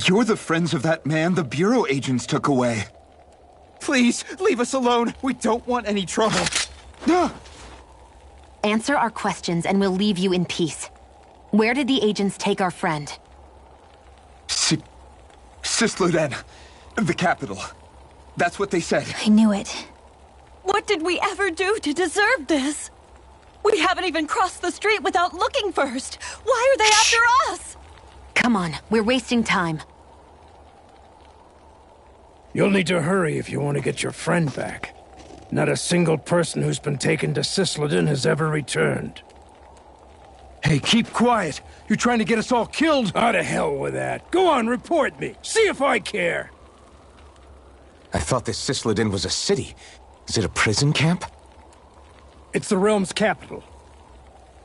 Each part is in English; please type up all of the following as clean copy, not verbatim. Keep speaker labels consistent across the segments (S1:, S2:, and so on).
S1: You're the friends of that man the Bureau agents took away. Please, leave us alone. We don't want any trouble.
S2: Answer our questions and we'll leave you in peace. Where did the agents take our friend?
S1: Sisluden. The capital. That's what they said.
S2: I knew it.
S3: What did we ever do to deserve this? We haven't even crossed the street without looking first. Why are they after us?
S2: Come on, we're wasting time.
S4: You'll need to hurry if you want to get your friend back. Not a single person who's been taken to Sisleden has ever returned.
S5: Hey, keep quiet. You're trying to get us all killed.
S4: Out of hell with that. Go on, report me. See if I care.
S6: I thought this Sisleden was a city. Is it a prison camp?
S4: It's the realm's capital.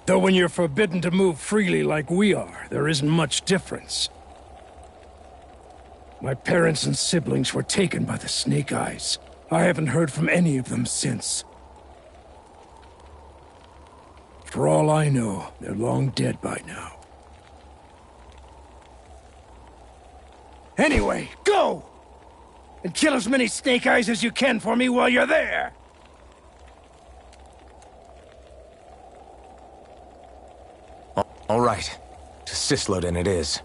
S4: Though when you're forbidden to move freely like we are, there isn't much difference. My parents and siblings were taken by the Snake Eyes. I haven't heard from any of them since. For all I know, they're long dead by now. Anyway, go! And kill as many Snake Eyes as you can for me while you're there!
S6: All right. To Sisleden it is.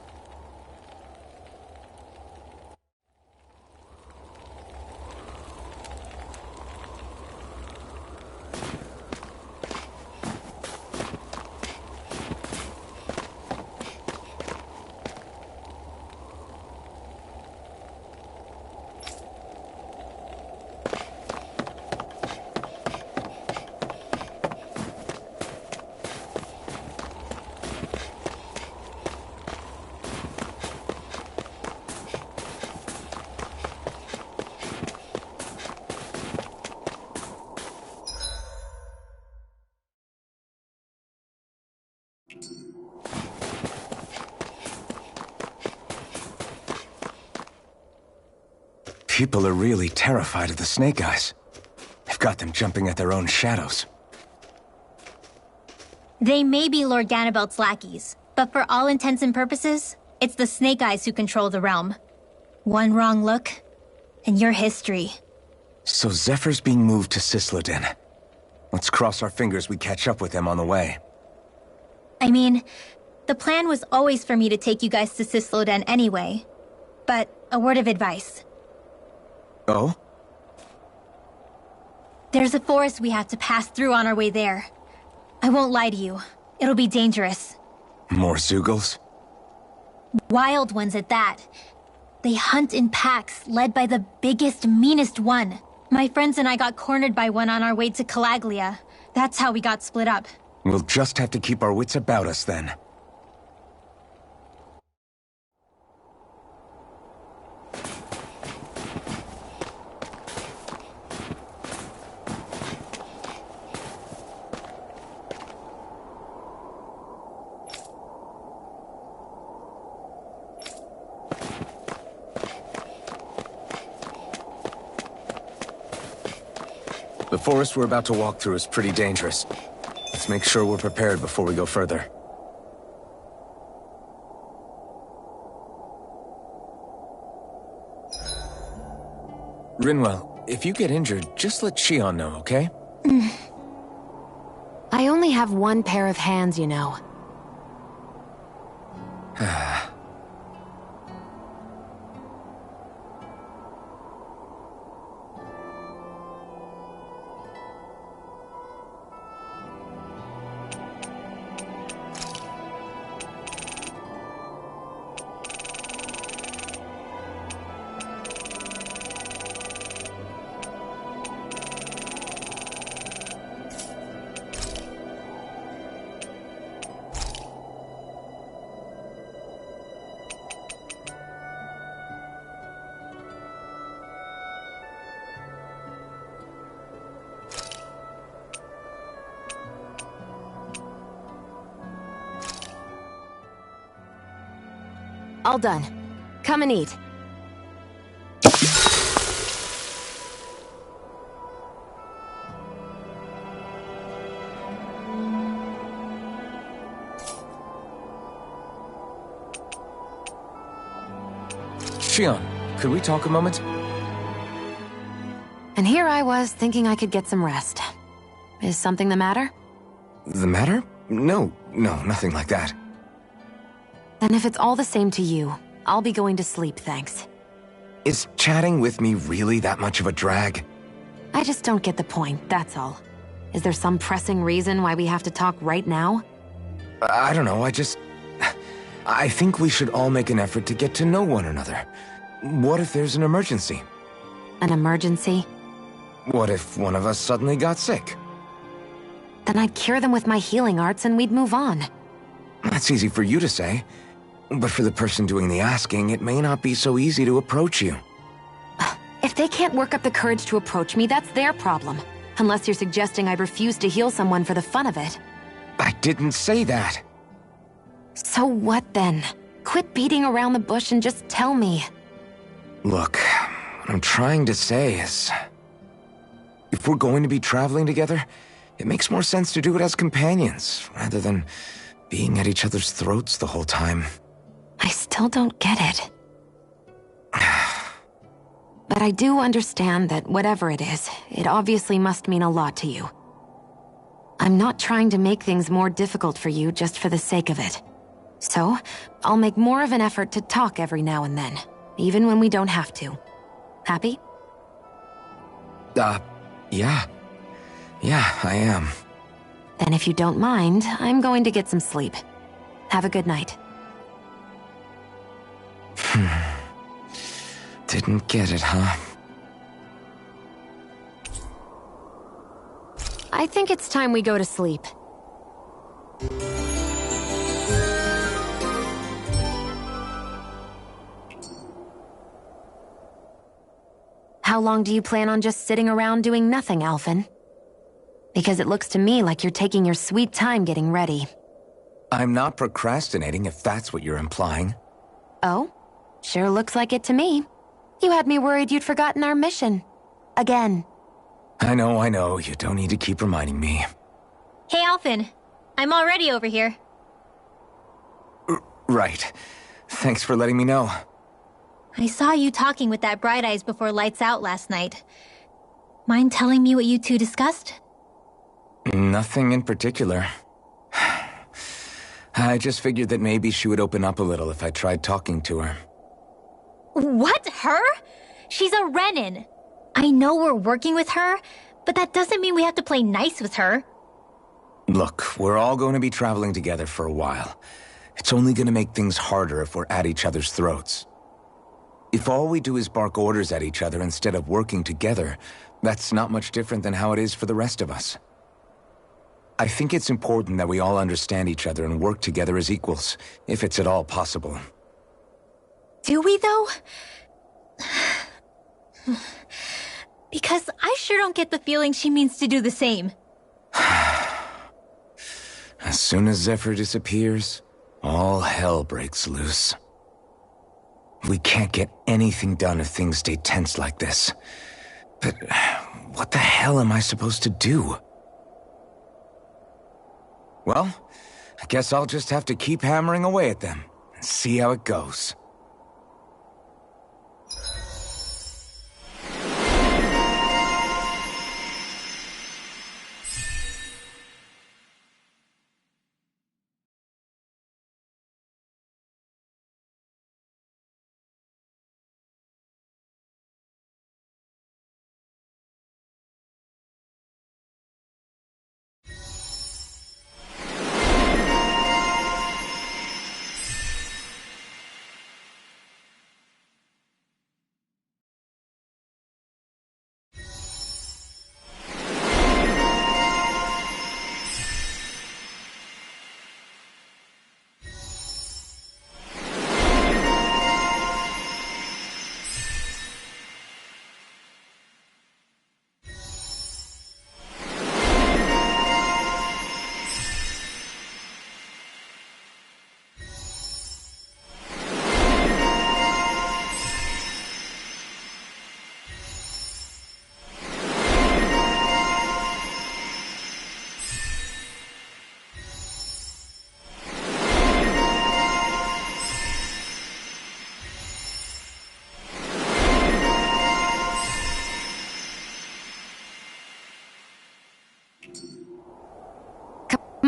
S6: People are really terrified of the Snake Eyes. They've got them jumping at their own shadows.
S7: They may be Lord Ganabelt's lackeys, but for all intents and purposes, it's the Snake Eyes who control the realm. One wrong look, and your history.
S6: So Zephyr's being moved to Sisleden. Let's cross our fingers we catch up with them on the way.
S7: I mean, the plan was always for me to take you guys to Sisleden anyway. But a word of advice.
S6: Oh?
S7: There's a forest we have to pass through on our way there. I won't lie to you. It'll be dangerous.
S6: More Zeugles?
S7: Wild ones at that. They hunt in packs, led by the biggest, meanest one. My friends and I got cornered by one on our way to Calaglia. That's how we got split up.
S6: We'll just have to keep our wits about us then. The forest we're about to walk through is pretty dangerous. Let's make sure we're prepared before we go further. Rinwell, if you get injured, just let Shion know, okay?
S2: I only have one pair of hands, you know. All done. Come and eat.
S6: Shion, could we talk a moment?
S2: And here I was thinking I could get some rest. Is something the matter?
S6: The matter? No, nothing like that.
S2: Then if it's all the same to you, I'll be going to sleep, thanks.
S6: Is chatting with me really that much of a drag?
S2: I just don't get the point, that's all. Is there some pressing reason why we have to talk right now?
S6: I don't know, I think we should all make an effort to get to know one another. What if there's an emergency?
S2: An emergency?
S6: What if one of us suddenly got sick?
S2: Then I'd cure them with my healing arts and we'd move on.
S6: That's easy for you to say. But for the person doing the asking, it may not be so easy to approach you.
S2: If they can't work up the courage to approach me, that's their problem. Unless you're suggesting I refuse to heal someone for the fun of it.
S6: I didn't say that.
S2: So what then? Quit beating around the bush and just tell me.
S6: Look, what I'm trying to say is... if we're going to be traveling together, it makes more sense to do it as companions, rather than being at each other's throats the whole time.
S2: I still don't get it. But I do understand that whatever it is, it obviously must mean a lot to you. I'm not trying to make things more difficult for you just for the sake of it. So, I'll make more of an effort to talk every now and then, even when we don't have to. Happy?
S6: Yeah. Yeah, I am.
S2: Then if you don't mind, I'm going to get some sleep. Have a good night.
S6: Didn't get it, huh?
S2: I think it's time we go to sleep. How long do you plan on just sitting around doing nothing, Alphen? Because it looks to me like you're taking your sweet time getting ready.
S6: I'm not procrastinating, if that's what you're implying.
S2: Oh? Sure looks like it to me. You had me worried you'd forgotten our mission. Again.
S6: I know. You don't need to keep reminding me.
S7: Hey, Alphen. I'm already over here.
S6: Right. Thanks for letting me know.
S7: I saw you talking with that Bright Eyes before lights out last night. Mind telling me what you two discussed?
S6: Nothing in particular. I just figured that maybe she would open up a little if I tried talking to her.
S7: What? Her? She's a Renin. I know we're working with her, but that doesn't mean we have to play nice with her.
S6: Look, we're all going to be traveling together for a while. It's only going to make things harder if we're at each other's throats. If all we do is bark orders at each other instead of working together, that's not much different than how it is for the rest of us. I think it's important that we all understand each other and work together as equals, if it's at all possible.
S7: Do we, though? Because I sure don't get the feeling she means to do the same.
S6: As soon as Zephyr disappears, all hell breaks loose. We can't get anything done if things stay tense like this. But what the hell am I supposed to do? Well, I guess I'll just have to keep hammering away at them and see how it goes.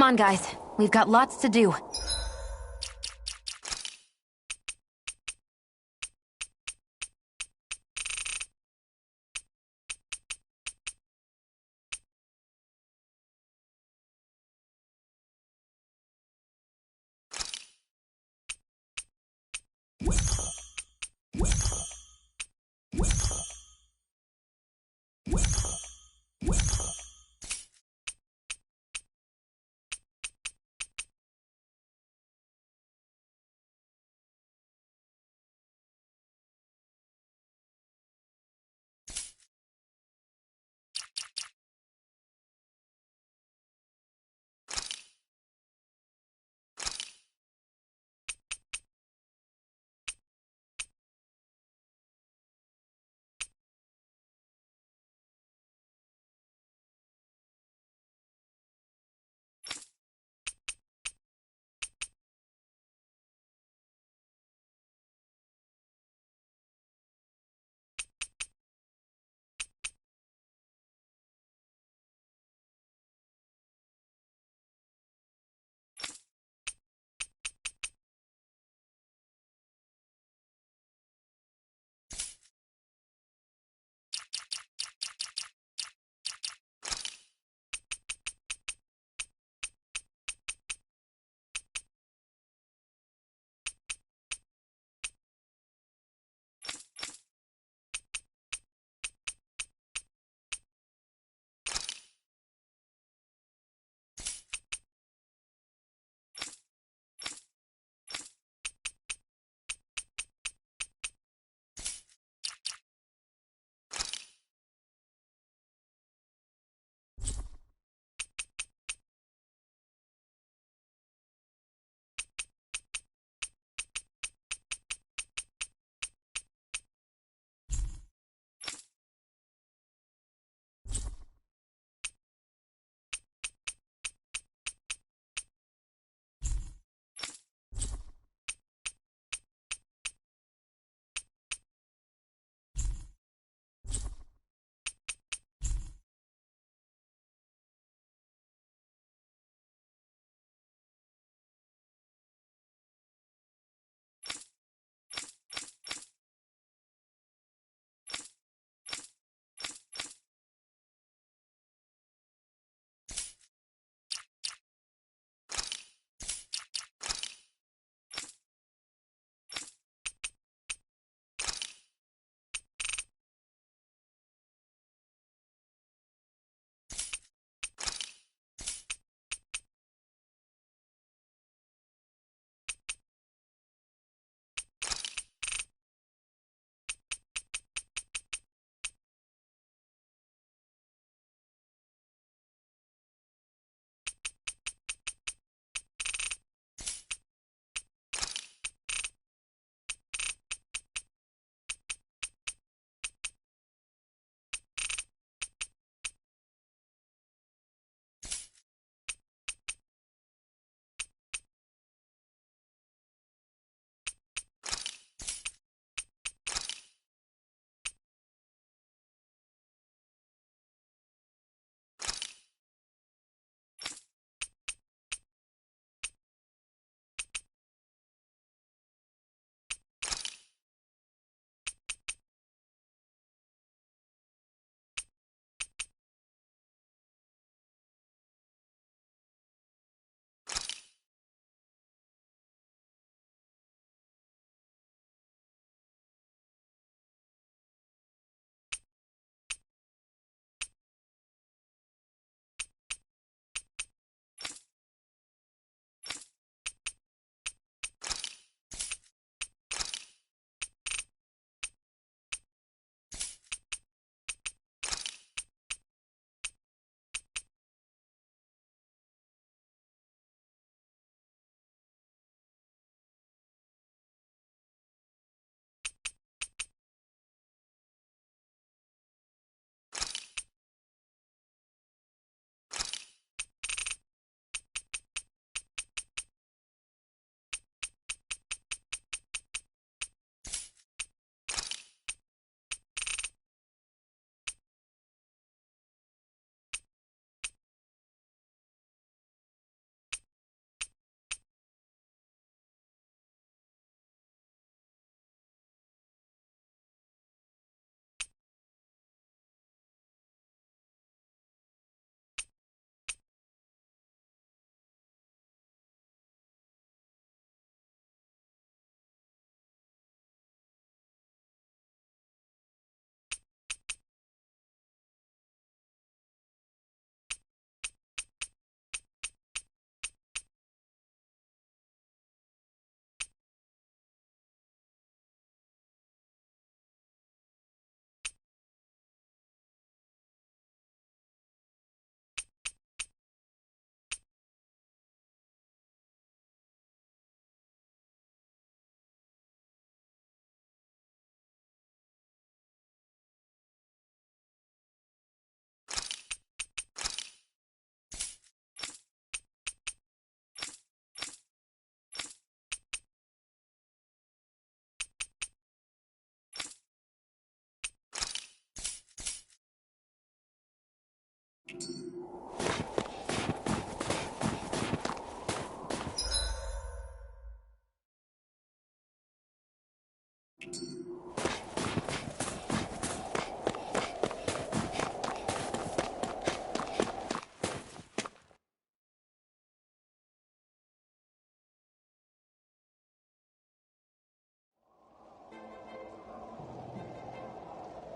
S2: Come on, guys. We've got lots to do.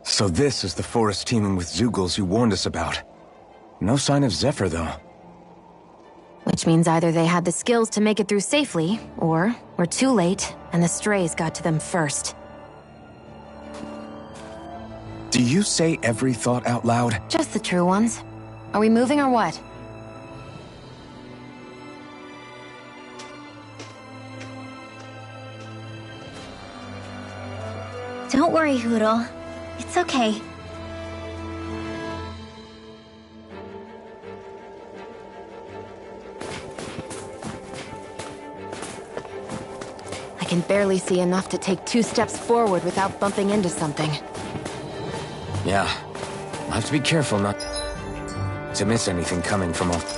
S6: So this is the forest teeming with Zeugles you warned us about. No sign of Zephyr, though.
S2: Which means either they had the skills to make it through safely, or we're too late, and the strays got to them first.
S6: Do you say every thought out loud?
S2: Just the true ones. Are we moving or what?
S7: Don't worry, Hoodle. It's okay.
S2: I can barely see enough to take 2 steps forward without bumping into something.
S6: Yeah. I'll have to be careful not to miss anything coming from off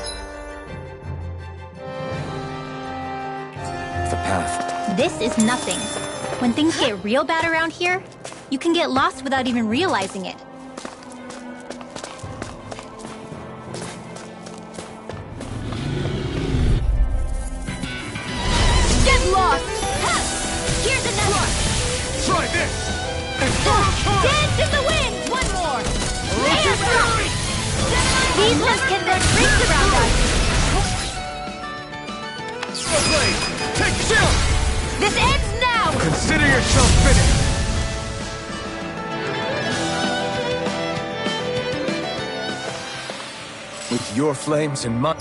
S6: the path.
S7: This is nothing. When things get real bad around here, you can get lost without even realizing it.
S3: Get lost! Ha! Here's another!
S5: Try this!
S3: Dance in the wind! One more!
S7: These ones can throw rings around us.
S5: Well played! Take chill!
S3: This ends now!
S5: Consider yourself finished!
S6: With your flames and mine.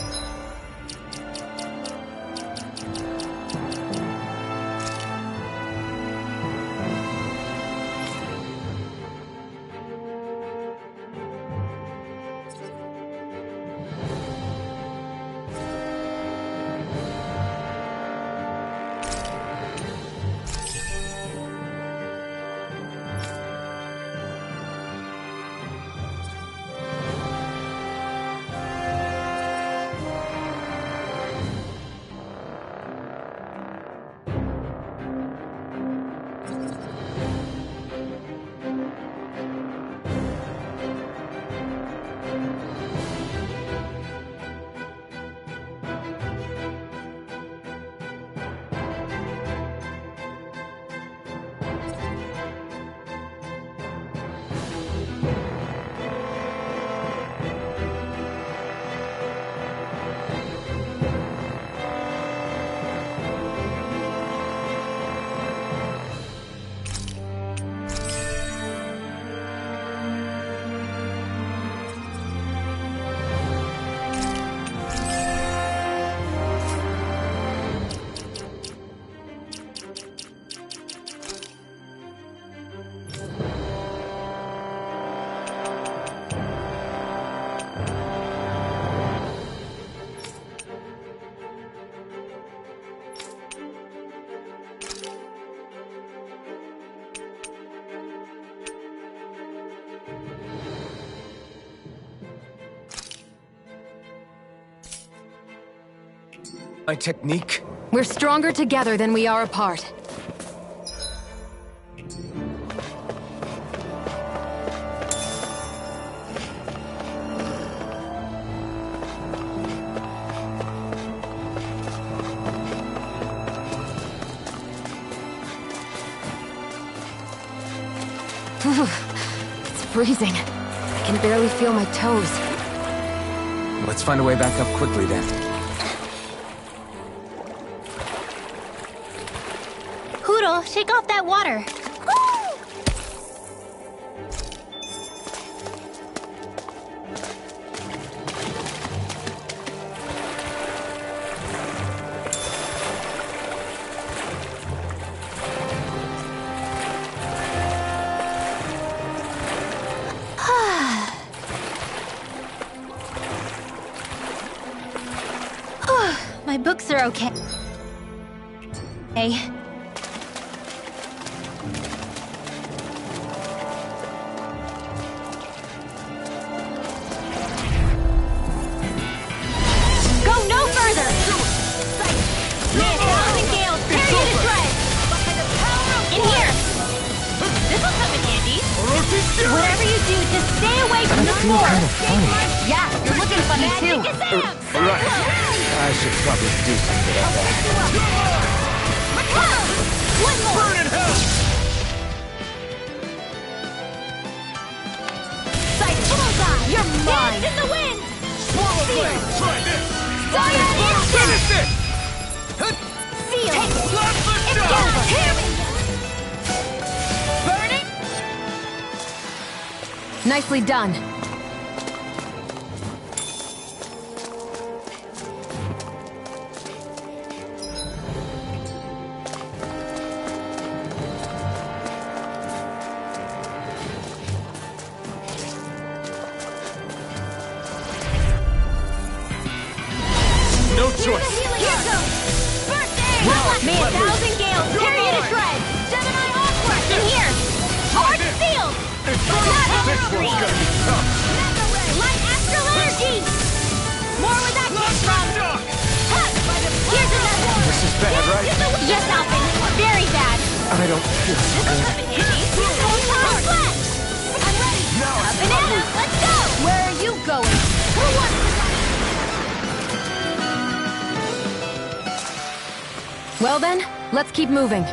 S6: My technique?
S2: We're stronger together than we are apart. It's freezing. I can barely feel my toes.
S6: Let's find a way back up quickly then.
S7: Hoodle, shake off that water. My books are okay. Hey. Whatever you do, just stay away from the
S6: feel
S7: floor.
S6: kind of funny.
S2: Yeah, you're looking funny too.
S6: Right. I should probably do something about that.
S7: One more.
S5: Burn in hell!
S7: Sight bullseye. You're mine. Dance in the wind.
S5: Swallow blade! Try this!
S7: Cyan instant.
S5: Finish it!
S7: Seal.
S5: Let the
S7: It's
S5: shot!
S7: over. Hear me.
S5: Burning!
S2: Nicely done.
S5: No choice!
S7: Here goes. Birthday. May 1,000 gales tear you to shreds. Gemini awkward. In here. Hard sealed.
S5: This one's gonna be tough!
S7: Light astral energy. More where that came from.
S5: Shock!
S7: Here's another.
S6: This is bad, right?
S7: Yes, Alvin. Very bad.
S6: I don't feel so good.
S7: I'm ready. Banana, let's go. Where are you going? Who wants to run?
S2: Well then, let's keep moving.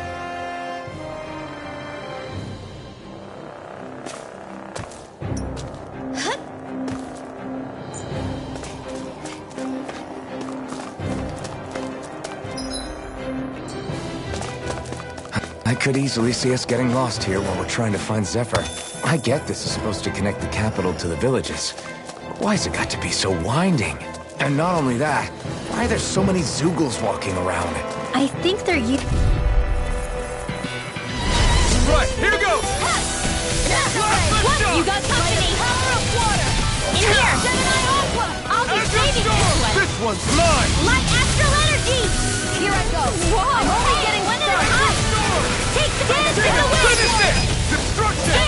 S6: I could easily see us getting lost here while we're trying to find Zephyr. I get this is supposed to connect the capital to the villages. But why's it got to be so winding? And not only that, why are there so many Zoogles walking around?
S7: I think they're you.
S5: Right, here goes!
S7: You got company. Power of water. In here. Gemini Aqua. I'll be saving this one.
S5: This one's mine!
S7: Light astral energy. Here I go. Whoa. I'm only getting one at a time. Take the dance in the wind.
S5: Finish it! Destruction!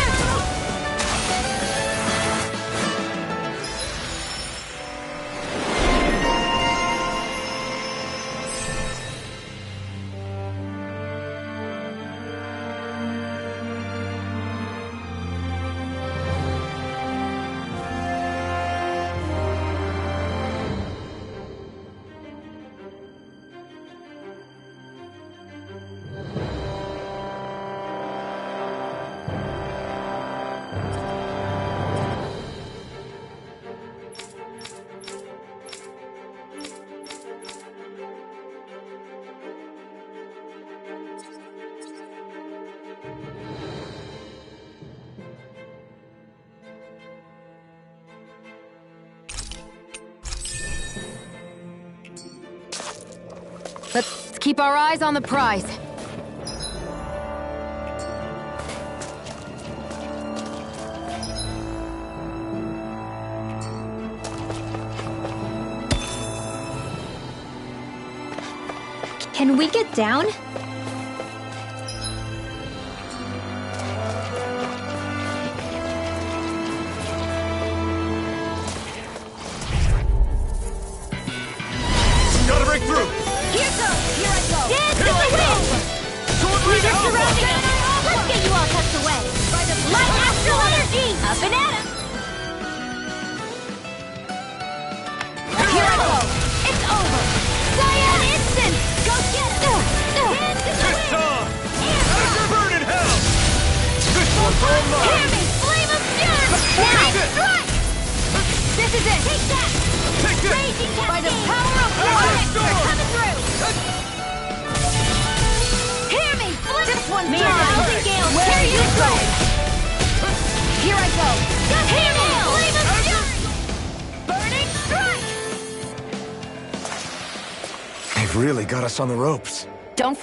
S2: Let's keep our eyes on the prize.
S7: Can we get down?
S5: Gotta break through!
S7: Here goes! Here I go! Dance in the wind! We're just surrounding us! Let's get you all tucked away! Light astral energy! A banana! Here I go! It's over! Cyan instant! Go get it! Dance in the
S5: This
S7: wind!
S5: time! Burn in hell! This one's all
S7: Hear
S5: mine!
S7: me! Flame of fury! Now strike! This is it! Take that!
S5: Take this!
S7: Raging by the power of water! We're coming through! Hear me! This one's May 1,000 gales tear you to shreds! Here I go! Hear me! Flame of fury! Burning strike!
S6: They've really got us on the ropes.
S2: Don't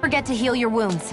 S2: forget to heal your wounds.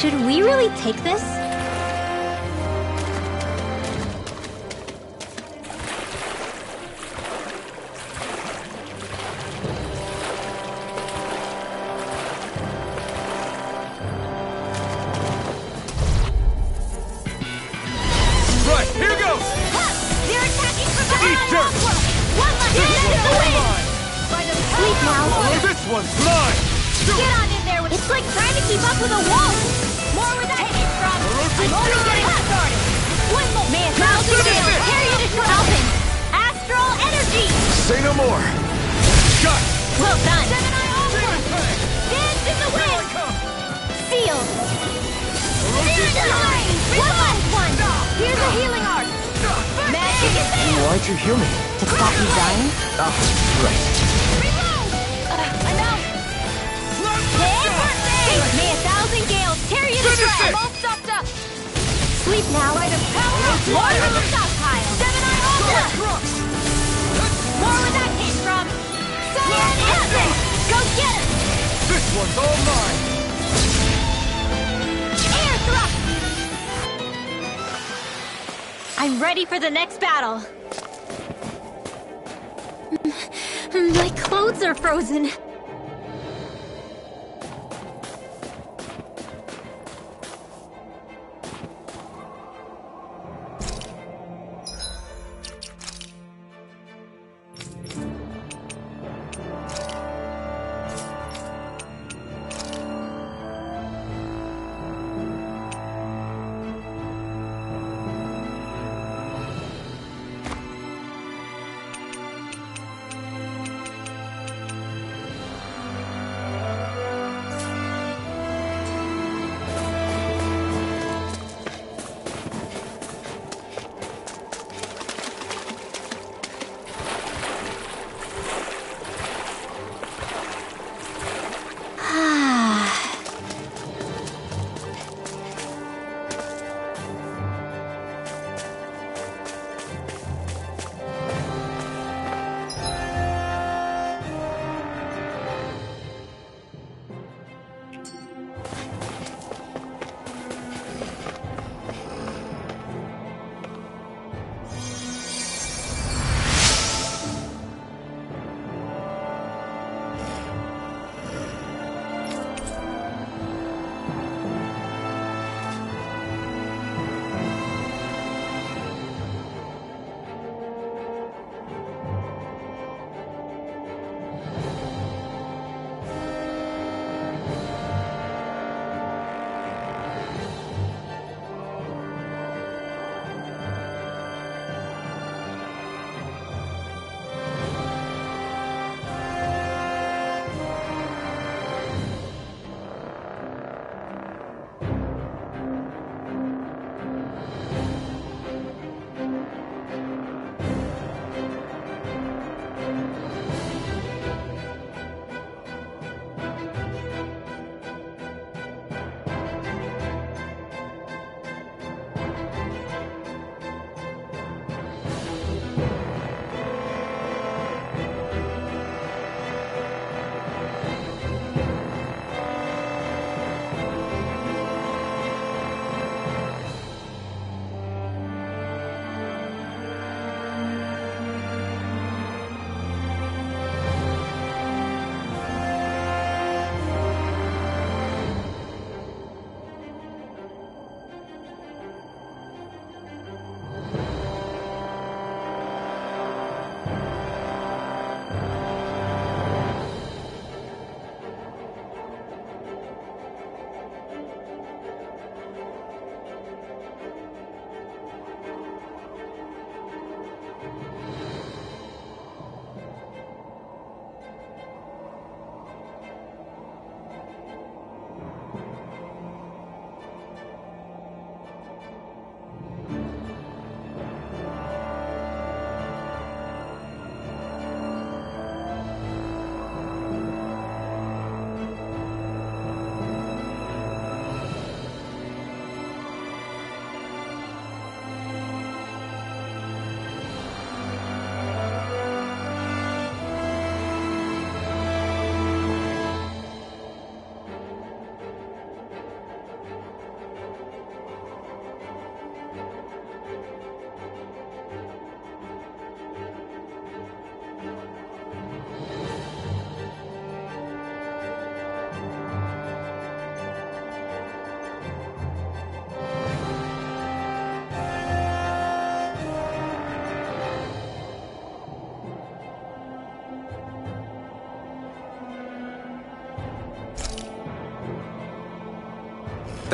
S7: Should we really take this?
S5: Right, here goes!
S7: They're attacking from
S5: Eat
S7: behind!
S5: dirt!
S7: One left! Get in the way! Sleep now!
S5: Oh, this one's mine!
S7: Get on in there! It's like trying to keep up with a wolf! More where that came from! I'm only getting started! One more! May 1,000 gales carry you to shore open! Astral energy!
S5: Say no more! Shut!
S7: Well done! Gemini Alpha! Dance in the wind! Sealed! One last one! Here's a healing arc! Magic is there!
S5: Why'd you heal me?
S2: To stop you dying?
S5: Oh, right.
S7: Reload! I'm out! May 1,000 gales carry you to
S5: Finish
S7: shore!
S5: it!
S7: I'm all stocked up! Sleep now! By the power of water in the stockpile! Gemini Alpha! More where that came from! Here it is! Go get it!
S5: This one's all mine!
S7: Air thrust! I'm ready for the next battle. My clothes are frozen.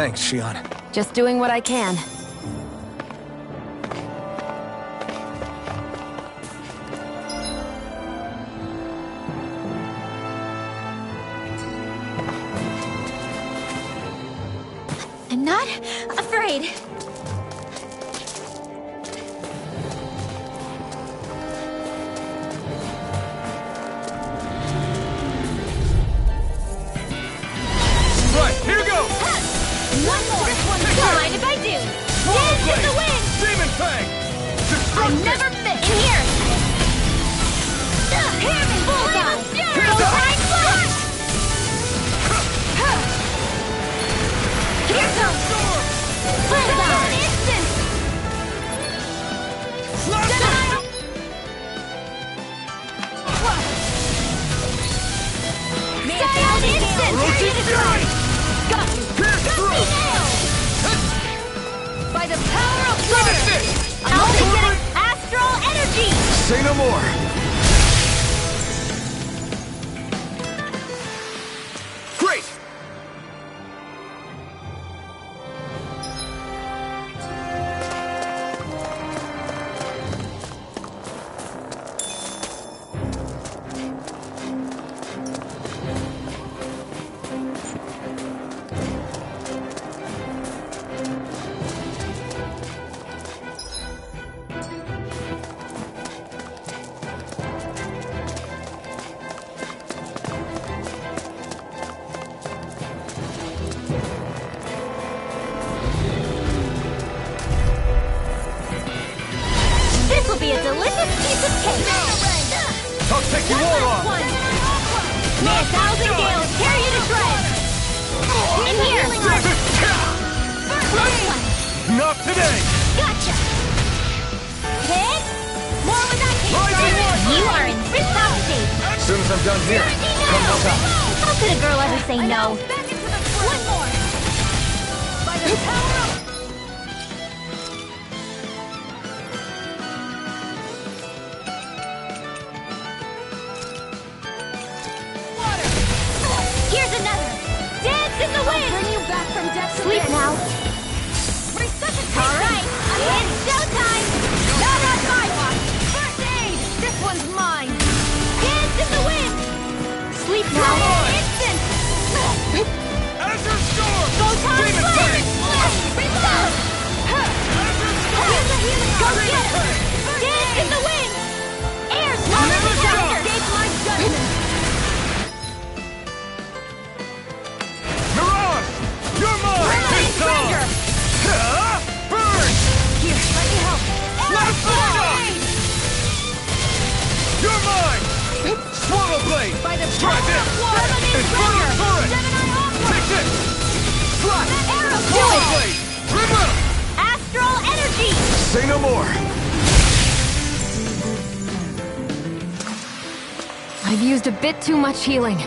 S5: Thanks, Shion.
S2: Just doing what I can.
S7: I'm not afraid.
S5: Right, here goes!
S7: One more. This one's don't mind if I do. Dance in the wind.
S5: Demon Fang!
S7: I never miss. In here. Hit me. Bullseye. Bullseye flash. Here comes. Bullseye. Instant. Sound instant. Got you. By the power of fire! I'll take it! Astral energy!
S5: Say no more! Great!
S7: This will be a delicious piece of cake!
S5: I'll take you all on!
S7: May 1,000 gales carry you to shreds! In here! First one!
S5: Not today!
S7: Gotcha! Hit! More with that cake! You are in freestyle state!
S5: As soon as I'm done here, come help out.
S7: How could a girl ever say no? One more! By the power of... Here's another! Dance in the wind! Bring you back from death. Sleep now! Alright, it's showtime! Not on my watch! First aid! This one's mine! Dance in the wind! Sleep now! Instant!
S5: Azure Storm!
S7: Photon
S5: Demon
S7: Blade!
S5: Fang!
S7: Reload! Here's a healing! Go
S5: Demon
S7: get it!
S5: Fang!
S7: Dance in the wind! Air's not
S5: Never
S7: the
S5: stop!
S7: Escape my judgment!
S5: Mirage! You're mine!
S7: Permanent
S5: This time!
S7: surrender!
S5: Burn!
S7: Here, let me help!
S5: Let's go!
S7: Blade!
S5: You're mine! Swallow Blade!
S7: By the
S5: Try
S7: power
S5: this!
S7: of permanent
S5: Inferno
S7: surrender!
S5: Turret!
S7: Gemini Aqua!
S5: Take this! Flash!
S7: Arrow
S5: Swallow
S7: Blade!
S5: Blade! Remove!
S7: Astral energy!
S5: Say no more!
S2: I've used a bit too much healing.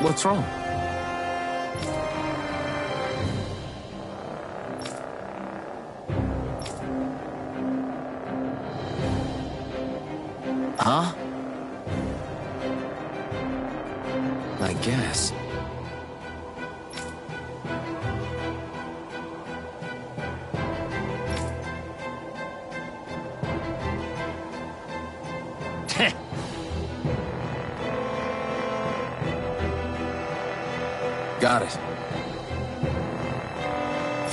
S6: What's wrong? Huh? I guess. Got it.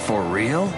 S6: For real?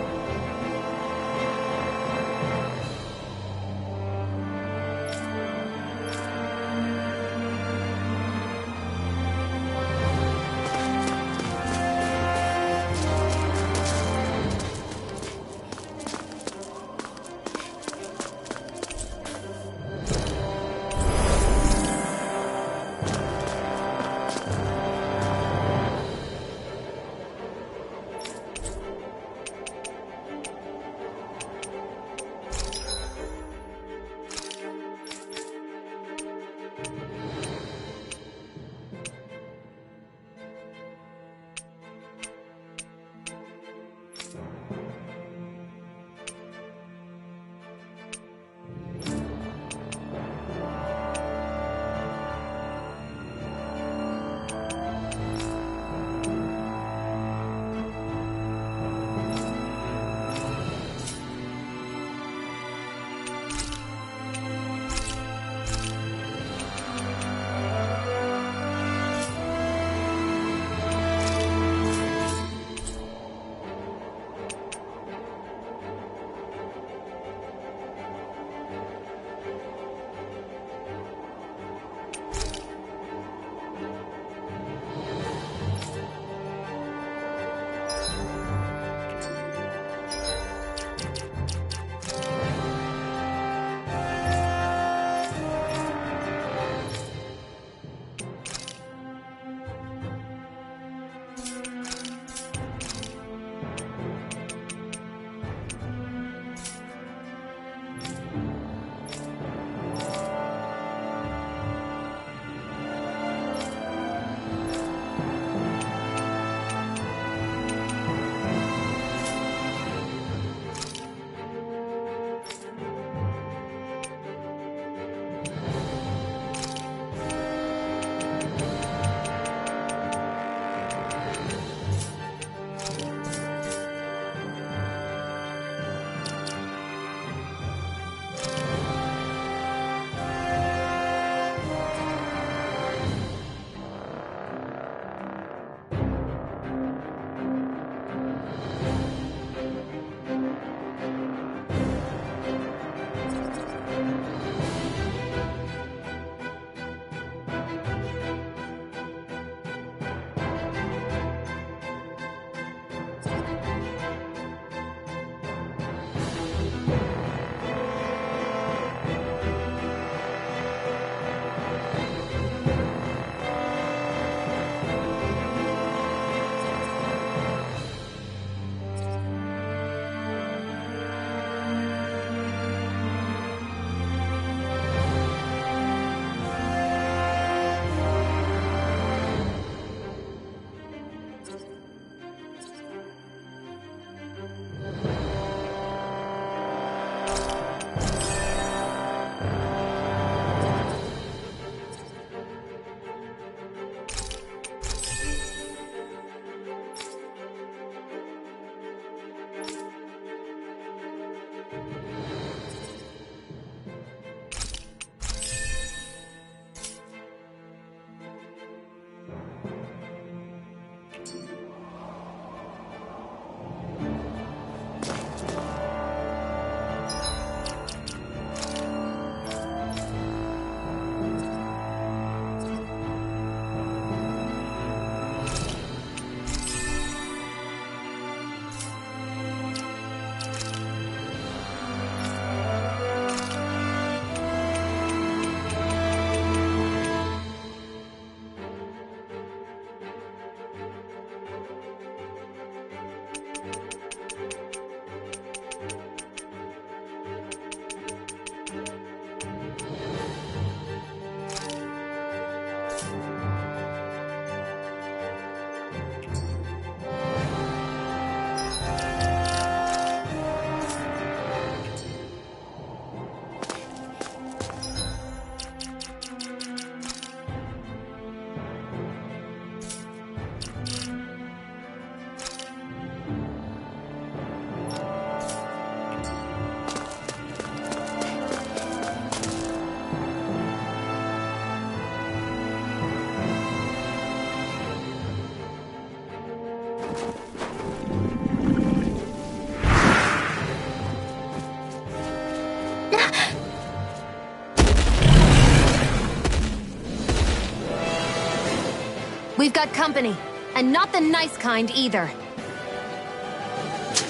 S2: We've got company, and not the nice kind either.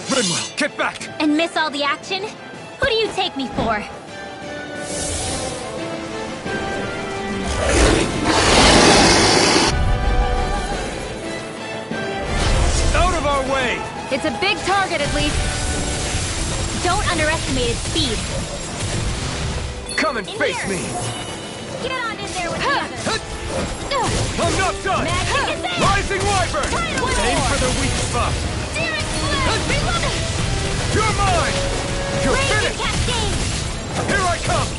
S5: Rinwell, get back!
S7: And miss all the action? Who do you take me for?
S5: Out of our way!
S2: It's a big target, at least.
S7: Don't underestimate its speed.
S5: Come and face
S7: here.
S5: me!
S7: Get on in there with the others.
S5: I'm not done!
S7: Magic is in!
S5: Rising Wyvern! Aim for the weak spot!
S7: Dearest Blade! Reload!
S5: You're mine! You're
S7: Raging
S5: finished!
S7: Cascade!
S5: Here I come!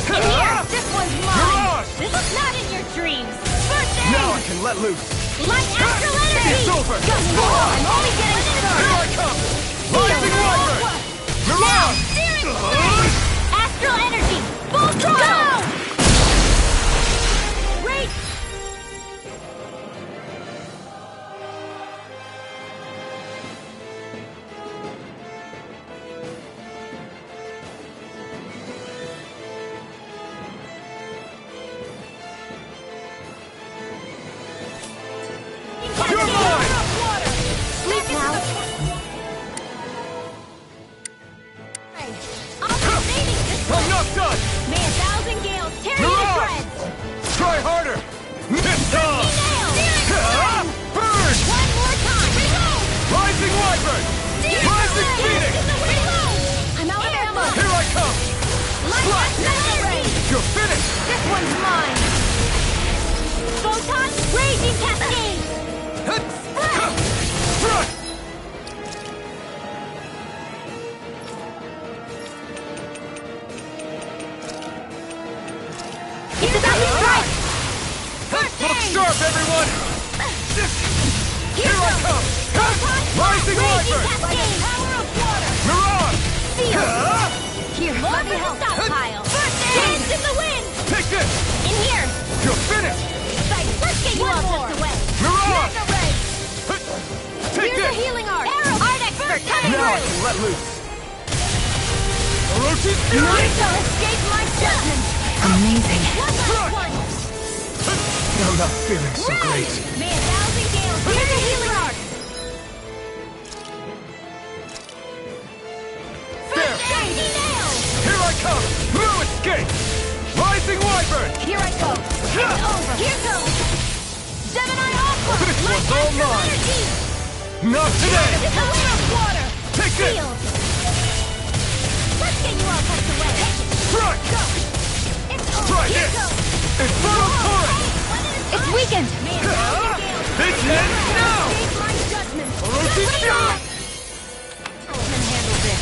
S7: In here! This one's mine!
S5: Mirage!
S7: This is not in your dreams! First aid!
S5: Now I can let loose!
S7: Light astral energy!
S5: It's over!
S7: I'm only getting started!
S5: Here I come! Rising Wyvern! Mirage!
S7: Dearest Blade! Astral energy! Full throttle! Great!
S5: You're mine!
S2: Sleep now.
S5: I'm not done!
S7: May 1,000 gales tear you to
S5: Mirage!
S7: shreds!
S5: Try harder! It's on!
S7: Nailed!
S5: Burn!
S7: One more time! Reload!
S5: Rising Wyvern! Rising Phoenix!
S7: Reload! I'm out of ammo!
S5: Here I come!
S7: Light energy!
S5: You're finished!
S7: This one's mine! Photon raging cascade!
S5: Front!
S7: It's about to strike!
S5: Look sharp, everyone! Here I come! Rising
S7: Raging
S5: Wyvern!
S7: cascade! Power of water!
S5: Mirage!
S7: Here, let me help. Stockpile! Dance in the wind!
S5: Take this!
S7: In here!
S5: You're finished!
S7: Let's get you all tucked away!
S5: Mirage!
S7: Mega ray!
S5: Take
S7: Here's a
S5: this!
S7: healing art! Art expert coming
S5: Now I
S7: through!
S5: can let loose! Orochi's
S7: None
S5: Fury!
S7: shall escape my judgment!
S2: Amazing.
S7: One last one!
S5: I'm not feeling so great.
S7: May 1,000 gales hear the healing art!
S5: There!
S7: Nail!
S5: Here I come! No escape! Rising Wyvern!
S7: Here I go! It's over! Here goes! Gemini Aqua!
S5: This
S7: Light
S5: one's all
S7: astral
S5: mine.
S7: energy!
S5: Not today!
S7: It's a wind of water!
S5: Take this!
S7: Shield! Let's get you all tucked away!
S5: Front!
S7: Go! It's over!
S5: Try
S7: Here
S5: this!
S7: goes!
S5: Infernal Torrent!
S2: It's weakened.
S7: May 1,000 gales
S5: This ends now!
S7: escape my judgment!
S5: Orochi's Fury!
S7: Can handle this.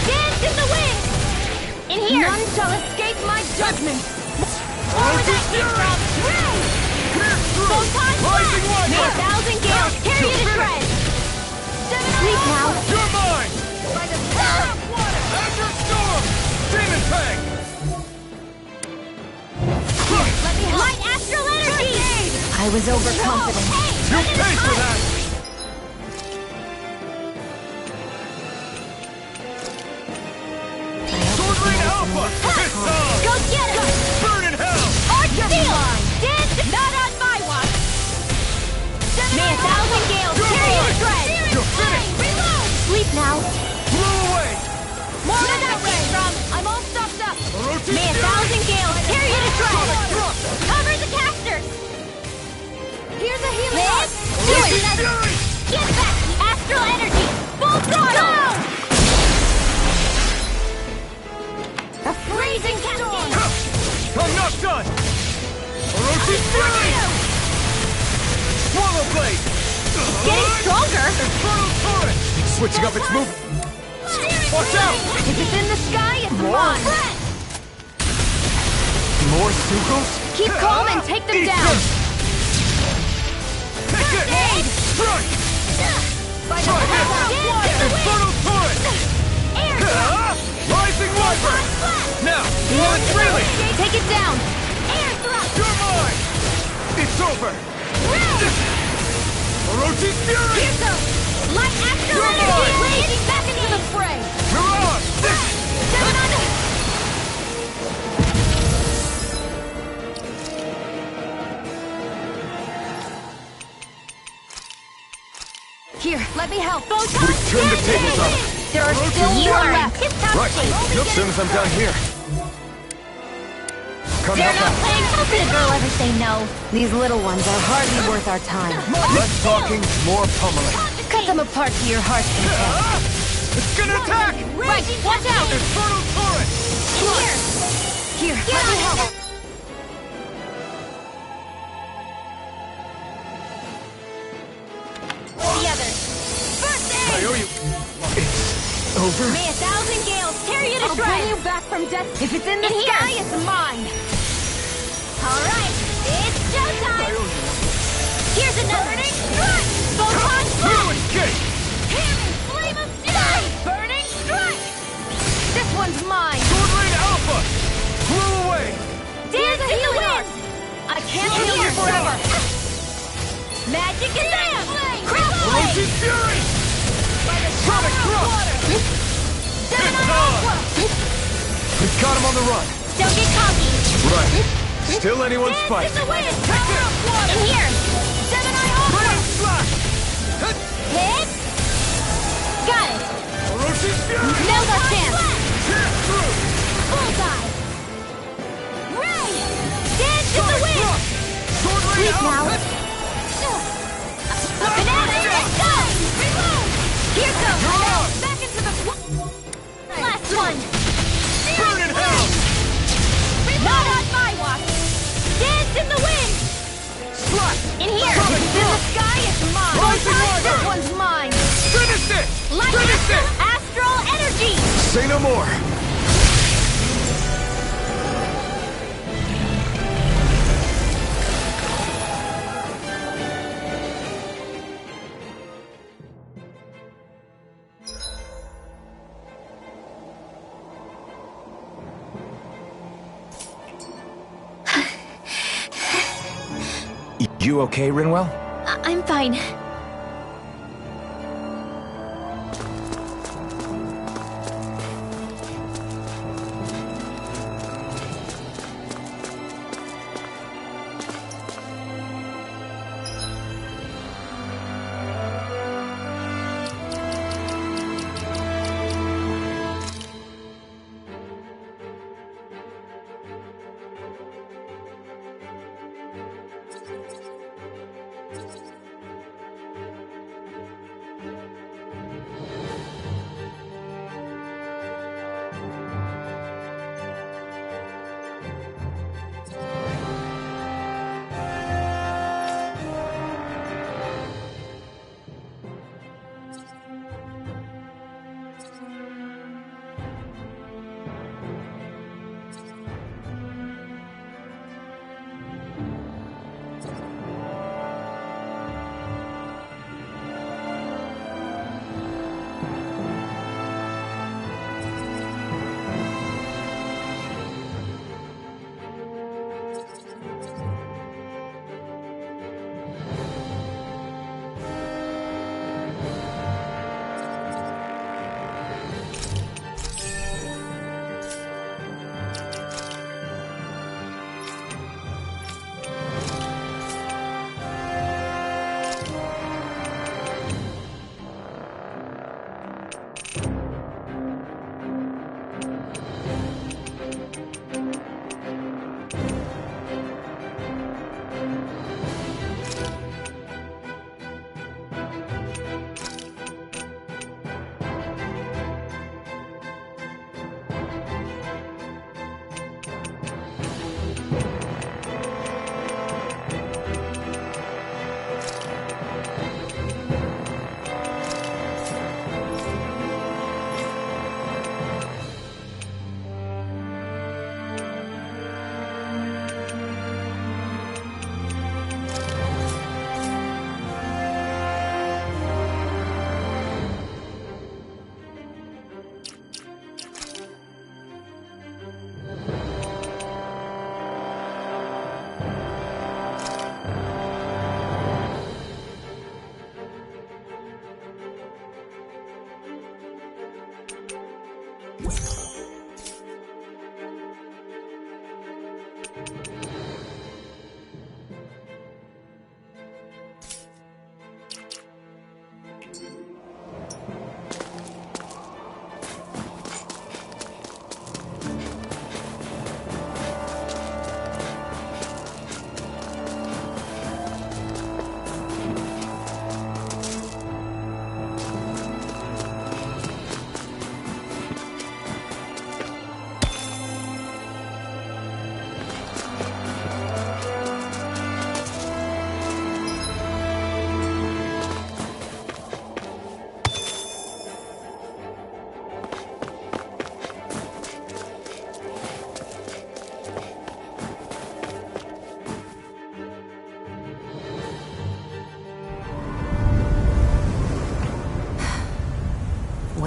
S7: Dance in the wind! In here! None shall escape my judgment! Where was that came from?
S5: Pierce through!
S7: Photon
S5: Rising
S7: blast! May
S5: Wyvern!
S7: 1,000 gales tear you to
S5: You're
S7: shreds!
S2: Sleep now.
S5: You're mine!
S7: By the power of water!
S5: Azure Storm! Demon Fang!
S7: Let me help! Light astral energy!
S2: I was overconfident.
S5: You pay for that! Sword Rain Alpha! It's on!
S7: Go get him!
S5: Burn in hell!
S7: Archer mine! Dance! Not on my watch! May 1,000 gales
S5: You're
S7: tear you to
S5: mine!
S7: shreds!
S5: You're finished!
S7: Reload!
S2: Sleep now.
S5: Blow away!
S7: More where that came from! I'm all stopped up!
S5: Orochi's
S7: May
S5: Fury!
S7: 1,000 gales tear you to shreds!
S5: Thrust!
S7: Cover the casters! Here's a healing art! Do
S5: Orochi's
S7: it!
S5: Fury!
S7: Get back! Astral energy! Full throttle! Go! A freezing cascade!
S5: I'm not done! Orochi's Fury! Swallow Blade!
S2: Getting stronger.
S5: Infernal Torrent! Switching up its move. Watch out!
S2: If it's in the sky, it's mine.
S5: More Sukos?
S2: Keep calm and take them
S5: Eat
S2: down.
S5: this! Take it! Strike!
S7: By the
S5: Try
S7: power of
S5: this!
S7: water!
S5: Infernal Torrent!
S7: Air!
S5: Rising Wyvern! Now, blow it freely!
S2: Take it down.
S7: Air thrust!
S5: You're mine! over! Orochi's Fury!
S7: Here goes! Light astral energy! Blazing back into the fray!
S5: Mirage!
S7: Here, let me help. Photon!
S5: Turn the tables up!
S7: There are still more left.
S5: Right, as soon as I'm done here. Come
S7: They're
S5: help
S7: not
S5: out.
S7: playing. How could a girl ever say no?
S2: These little ones are hardly worth our time.
S5: Less talking, more pummeling.
S7: Cut them apart to your heart's content.
S5: It's gonna attack!
S7: Right, watch out!
S5: Infernal Torrent!
S7: Here, let me help. The others. First
S5: I
S7: aid!
S5: owe you. It's over?
S7: May 1,000 gales tear you to
S2: I'll
S7: shreds!
S2: bring you back from death. If it's in the
S7: Here.
S2: sky, it's mine.
S7: Alright, it's
S5: I
S7: showtime!
S5: owe you.
S7: Here's another! Burning strike! Photon
S5: You
S7: blast!
S5: escape!
S7: Hammond flame of steel! Burning strike!
S2: This one's mine.
S5: Sword Rain Alpha! Blew away!
S7: Dance in the wind!
S2: I can't heal you forever.
S7: Magic is in! Crystal blade!
S5: Orochi's Fury! Sonic Thrust! It's on! We've got him on the run.
S7: Don't get cocky!
S5: Right. Still anyone's
S7: Dance
S5: fight.
S7: in the wind! Power of water! In here! Gemini Aqua!
S5: Flame Slash!
S7: Hit! Got it!
S5: Orochi's Fury!
S7: Now's our chance!
S5: Tear through!
S7: Bullseye! Ray! Dance in the wind!
S5: Sword Rain
S2: Sleep now.
S5: Alpha!
S7: Banana, let's go! Reload! Here goes!
S5: You're on!
S7: Back into the... Last one!
S5: Burn in hell!
S7: Not on my watch! Dance in the wind!
S5: Slash!
S7: In here!
S5: Sonic
S7: It's in the
S5: Thrust!
S7: sky, it's mine!
S5: Rising
S7: Photon,
S5: Rider!
S7: this one's mine!
S5: Finish it!
S7: Light
S5: Finish it!
S7: astral energy!
S5: Say no more!
S6: You okay, Rinwell?
S7: I'm fine.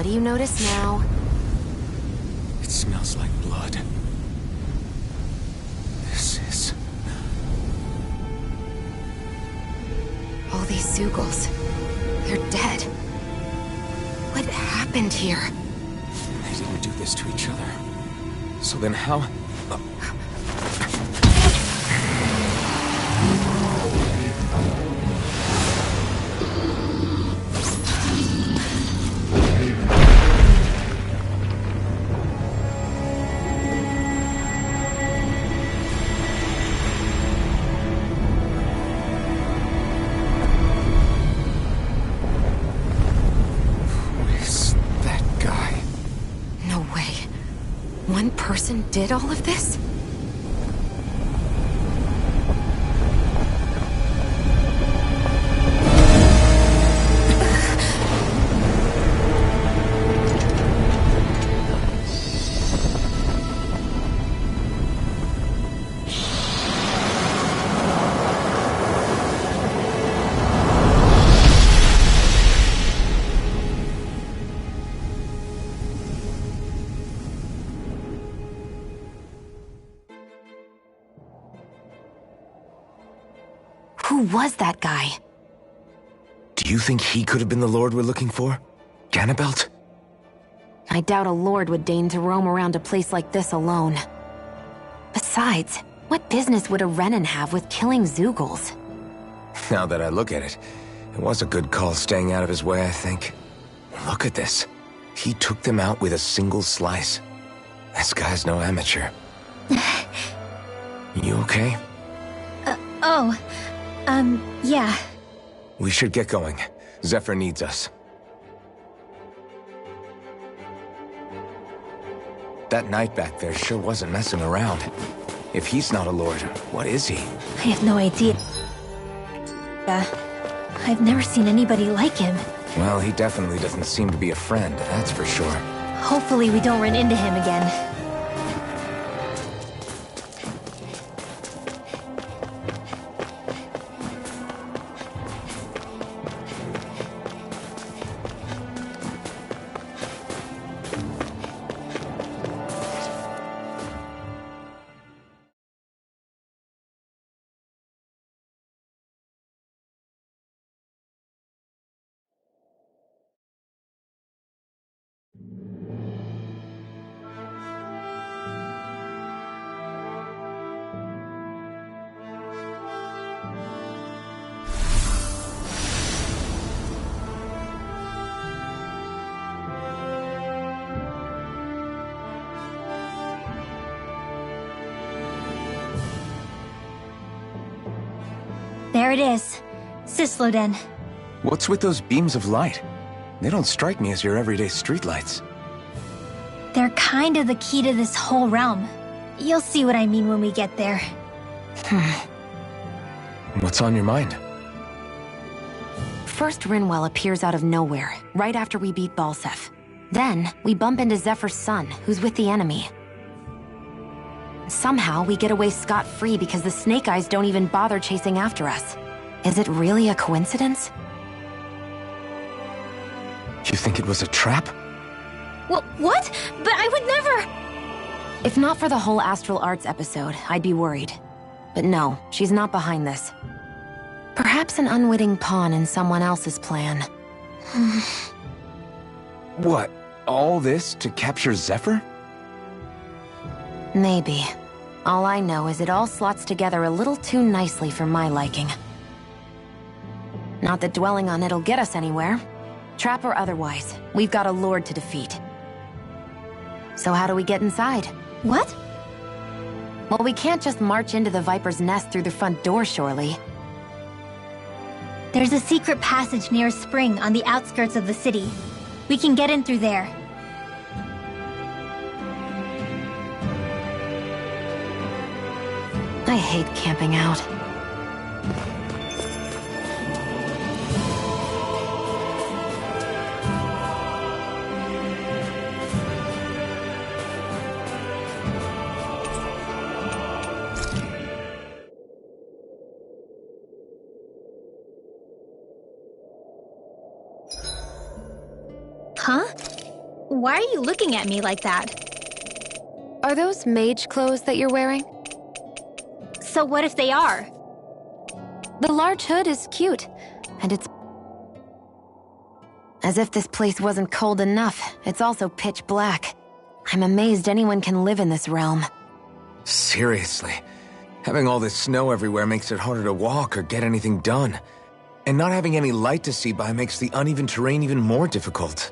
S2: what do you notice now?
S6: It smells like blood. This is...
S2: All these Zeugles, they're dead. What happened here?
S6: They didn't do this to each other. So then how...
S2: One person did all of this? Who was that guy?
S6: Do you think he could have been the Lord we're looking for? Ganabelt?
S2: I doubt a lord would deign to roam around a place like this alone. Besides, what business would a Renan have with killing Zeugles?
S6: Now that I look at it, it was a good call staying out of his way, I think. Look at this. He took them out with a single slice. This guy's no amateur. You okay?
S7: Yeah.
S6: We should get going. Zephyr needs us. That knight back there sure wasn't messing around. If he's not a lord, what is he?
S7: I have no idea. I've never seen anybody like him.
S6: Well, he definitely doesn't seem to be a friend, that's for sure.
S7: Hopefully we don't run into him again. There it is. Sisloden.
S6: What's with those beams of light? They don't strike me as your everyday streetlights.
S7: They're kind of the key to this whole realm. You'll see what I mean when we get there.
S6: What's on your mind?
S2: First, Rinwell appears out of nowhere, right after we beat Balseph. Then, we bump into Zephyr's son, who's with the enemy. Somehow, we get away scot-free because the Snake Eyes don't even bother chasing after us. Is it really a coincidence?
S6: You think it was a trap?
S7: What? But I would never...
S2: If not for the whole Astral Arts episode, I'd be worried. But no, she's not behind this. Perhaps an unwitting pawn in someone else's plan.
S6: What? All this to capture Zephyr?
S2: Maybe. All I know is it all slots together a little too nicely for my liking. Not that dwelling on it'll get us anywhere. Trap or otherwise, we've got a lord to defeat. So how do we get inside?
S7: What?
S2: Well, we can't just march into the Viper's nest through the front door, surely.
S7: There's a secret passage near a spring on the outskirts of the city. We can get in through there.
S2: I hate camping out.
S7: Huh? Why are you looking at me like that?
S2: Are those mage clothes that you're wearing?
S7: So what if they are?
S2: The large hood is cute, and it's... As if this place wasn't cold enough, it's also pitch black. I'm amazed anyone can live in this realm.
S6: Seriously. Having all this snow everywhere makes it harder to walk or get anything done. And not having any light to see by makes the uneven terrain even more difficult.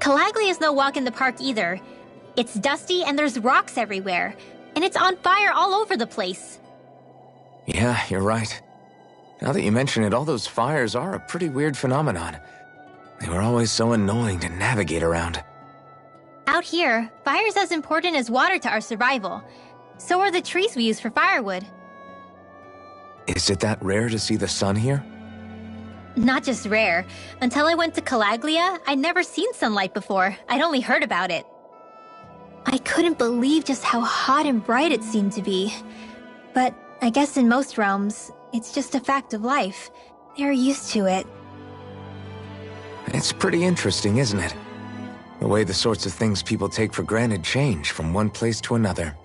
S7: Calaglia is no walk in the park either. It's dusty and there's rocks everywhere. And it's on fire all over the place.
S6: Yeah, you're right. Now that you mention it, all those fires are a pretty weird phenomenon. They were always so annoying to navigate around.
S7: Out here, fire's as important as water to our survival. So are the trees we use for firewood.
S6: Is it that rare to see the sun here?
S7: Not just rare. Until I went to Calaglia, I'd never seen sunlight before. I'd only heard about it. I couldn't believe just how hot and bright it seemed to be. But I guess in most realms, it's just a fact of life. They're used to it.
S6: It's pretty interesting, isn't it? The way the sorts of things people take for granted change from one place to another.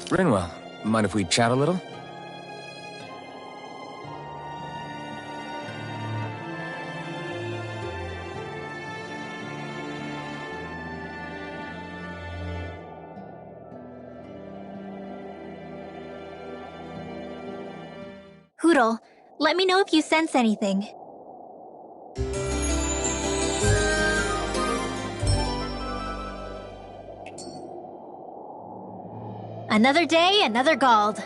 S6: Rinwell, mind if we chat a little?
S7: Hootle, let me know if you sense anything. Another day, another Gald.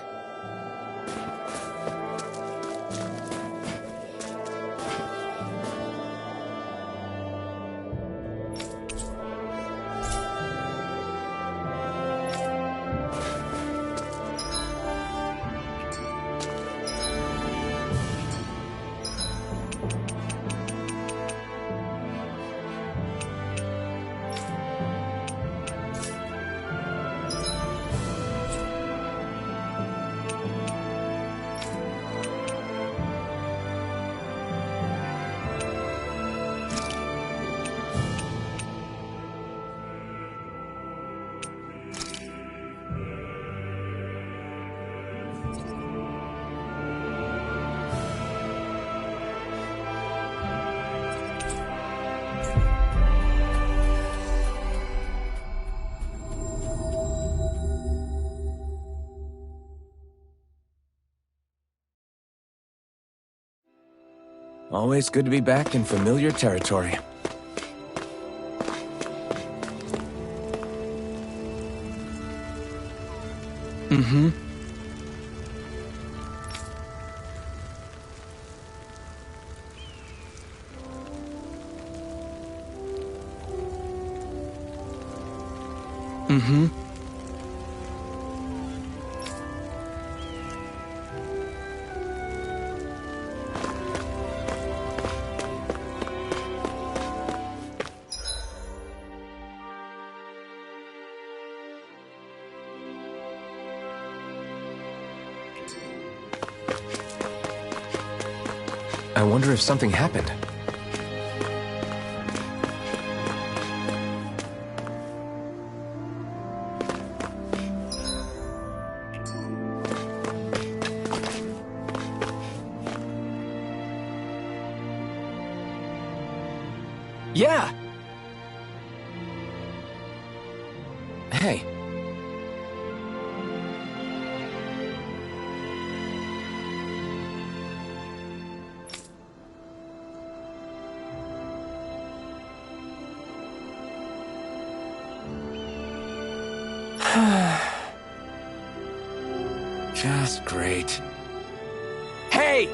S6: Always good to be back in familiar territory. Mm-hmm. Mm-hmm. I wonder if something happened. Yeah! Hey. Just great. Hey!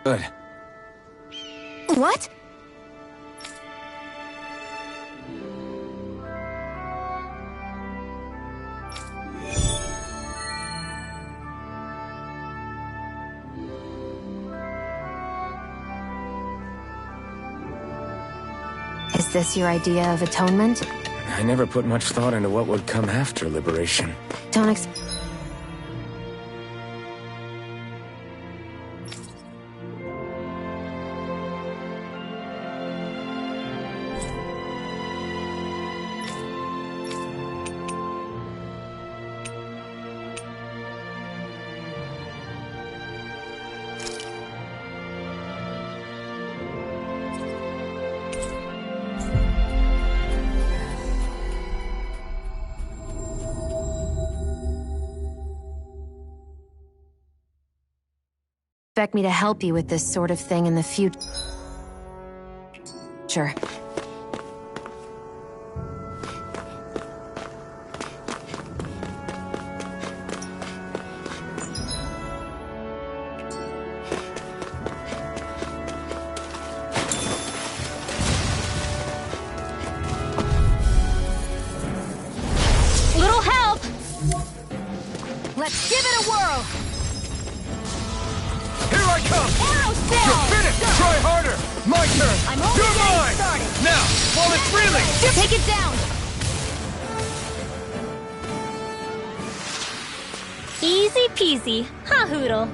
S6: Good.
S2: What? Is this your idea of atonement?
S6: I never put much thought into what would come after liberation.
S2: Don't expect me to help you with this sort of thing in the future.
S7: Little help!
S3: Let's give it a whirl!
S5: Here I come!
S3: Arrow
S5: You're
S3: spell!
S5: finished! Try harder! My turn!
S3: I'm only
S5: You're
S3: getting
S5: mine!
S3: started!
S5: Now, while it's reeling!
S3: Take it down!
S7: Easy peasy, huh, Hoodle?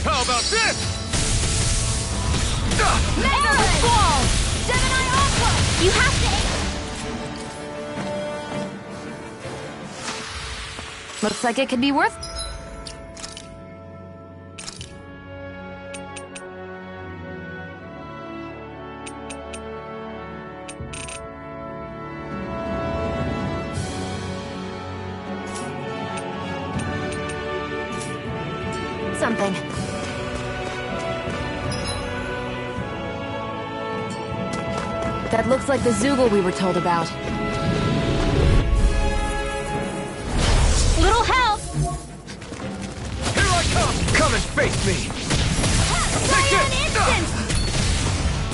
S5: How about this?
S3: Mega Squall! Gemini Aqua!
S7: You have to...
S2: Looks like it could be worth... something. That looks like the Zoogle we were told about.
S7: Little help!
S5: Here I come! Come and face me! Take
S7: An
S5: this!
S7: instant!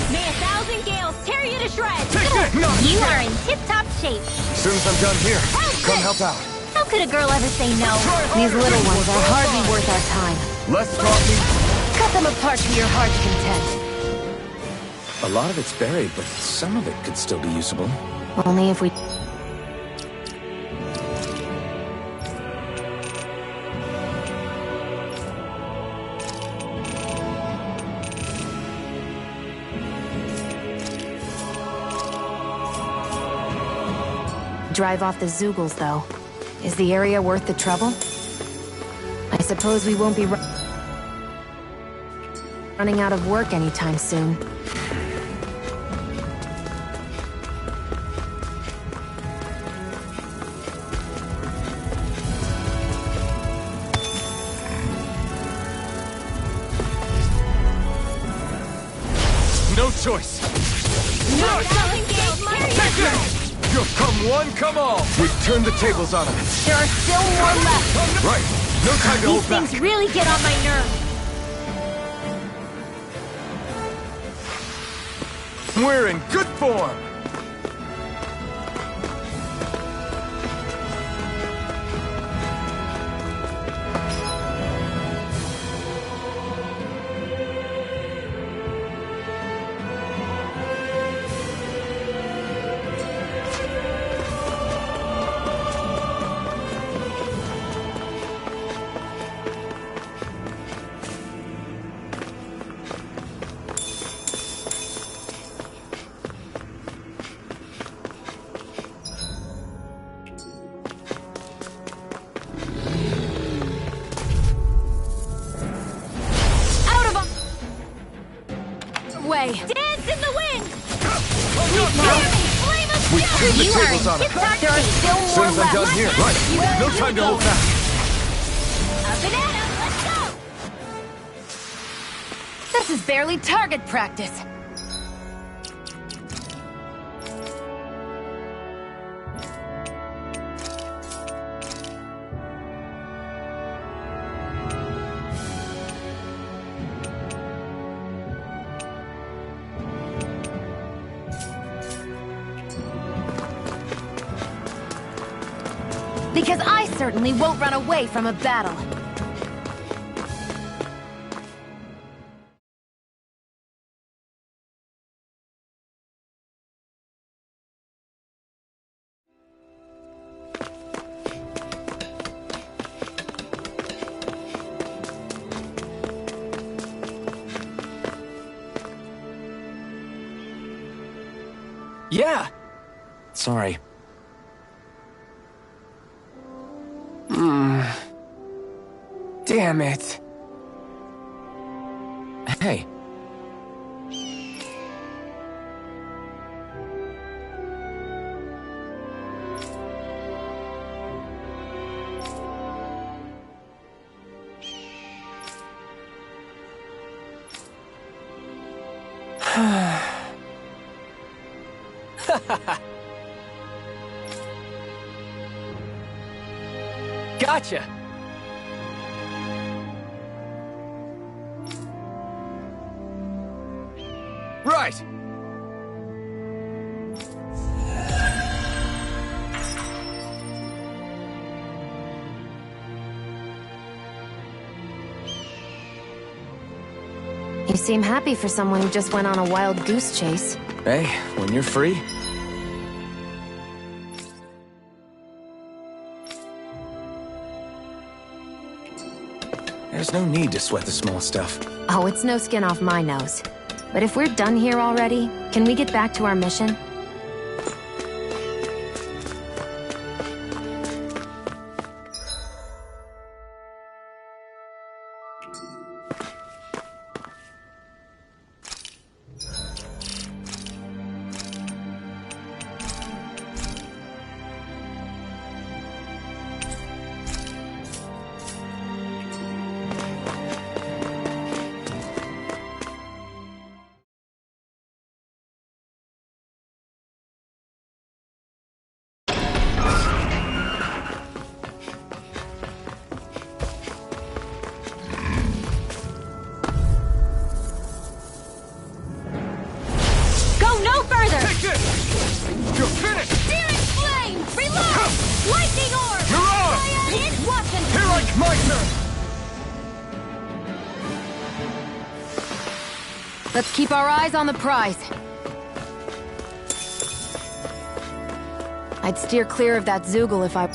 S7: May 1,000 gales tear you to shreds!
S5: Take this! No!
S7: You are in tip-top shape.
S5: As soon as I'm done here, come help out.
S7: How could a girl ever say no?
S2: These little ones are hardly worth our time.
S5: Less talking.
S2: Cut them apart to your heart's content.
S6: A lot of it's buried, but some of it could still be usable.
S2: Only if we... drive off the Zoogles, though. Is the area worth the trouble? I suppose we won't be running out of work anytime soon.
S8: choice.
S5: Take
S8: this! You'll come one, come all. We've turned the tables on them.
S7: There are still more left.
S8: Right. No time to hold
S7: These
S8: back.
S7: things really get on my nerves.
S8: We're in good form.
S7: Dance in the wind!
S8: We've turned the tables on them.
S7: There are still
S8: As soon
S7: more
S8: as I'm done
S7: left.
S8: here. Right. No time to hold back.
S7: A banana, let's go! This is barely target practice. Because I certainly won't run away from a battle.
S6: Yeah! Sorry.
S9: Damn it.
S6: Hey.
S9: Gotcha.
S8: Right.
S2: You seem happy for someone who just went on a wild goose chase.
S6: Hey, when you're free. There's no need to sweat the small stuff.
S2: Oh, it's no skin off my nose. But if we're done here already, can we get back to our mission?
S8: You're finished!
S7: Searing flame! Reload! Lightning orb!
S8: Mirage!
S7: Fire is watching!
S8: Here I my turn!
S2: Let's keep our eyes on the prize. I'd steer clear of that Zoogle if I...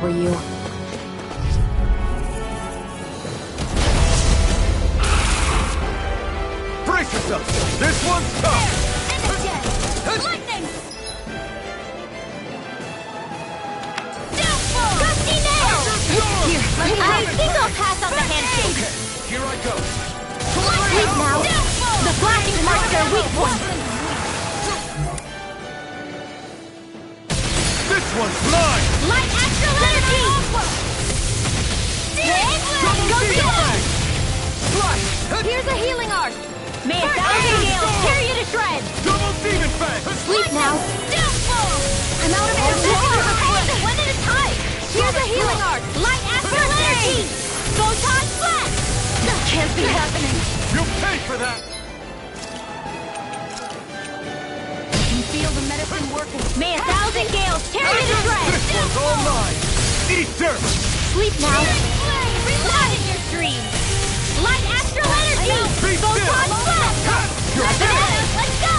S2: Were you?
S8: Brace yourself! This one's tough!
S5: Lightning!
S7: Gusty nail!
S5: Here,
S7: I think I'll pass on the handshake.
S8: Okay, here I go.
S7: Sleep now. The flashing marks are weak point.
S8: This one's mine!
S7: Light astral energy! Go beyond! Here's a healing arc. May a thousand gales tear you to shreds.
S8: Double demon fang!
S7: Sleep now. I'm out of air. One at a time. Here's a healing arc. Light astral energy. Photon flash.
S5: That can't be happening.
S8: You'll pay for that!
S5: I can feel the medicine working.
S7: May a thousand gales tear you to shreds.
S8: This one's all mine! Eat dirt!
S7: Sleep now. Not in your dreams. Light astral energy.
S8: Be still!
S7: Photon flash.
S8: You're finished!
S7: Let's go.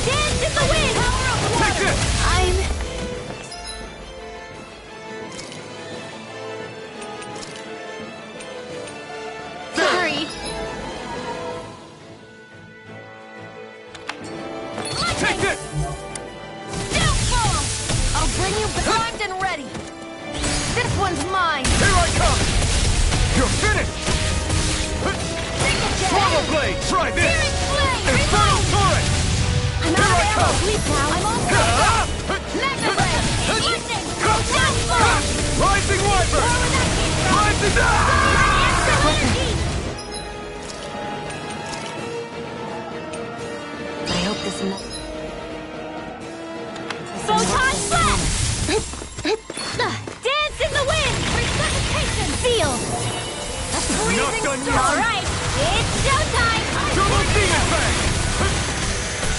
S7: Dance in the wind.
S8: Take this!
S7: Sorry.
S8: Take this!
S5: I'll bring you primed and ready. This one's mine.
S8: Here I come! You're finished! Swallow blade! Try this! Infernal torrent!
S7: I'm
S8: Here
S7: out
S8: I
S7: of
S8: come!
S7: arrow. Sleep now. I'm all
S8: Ah!
S7: Magna blade. Lightning. Fastball.
S8: Rising wyvern! Rising
S7: Astral energy.
S2: I hope this.
S7: Photon flash. Dance in the wind. Resuscitation. Seal.
S8: Not done yet!
S7: All right. It's showtime.
S8: Double demon fang!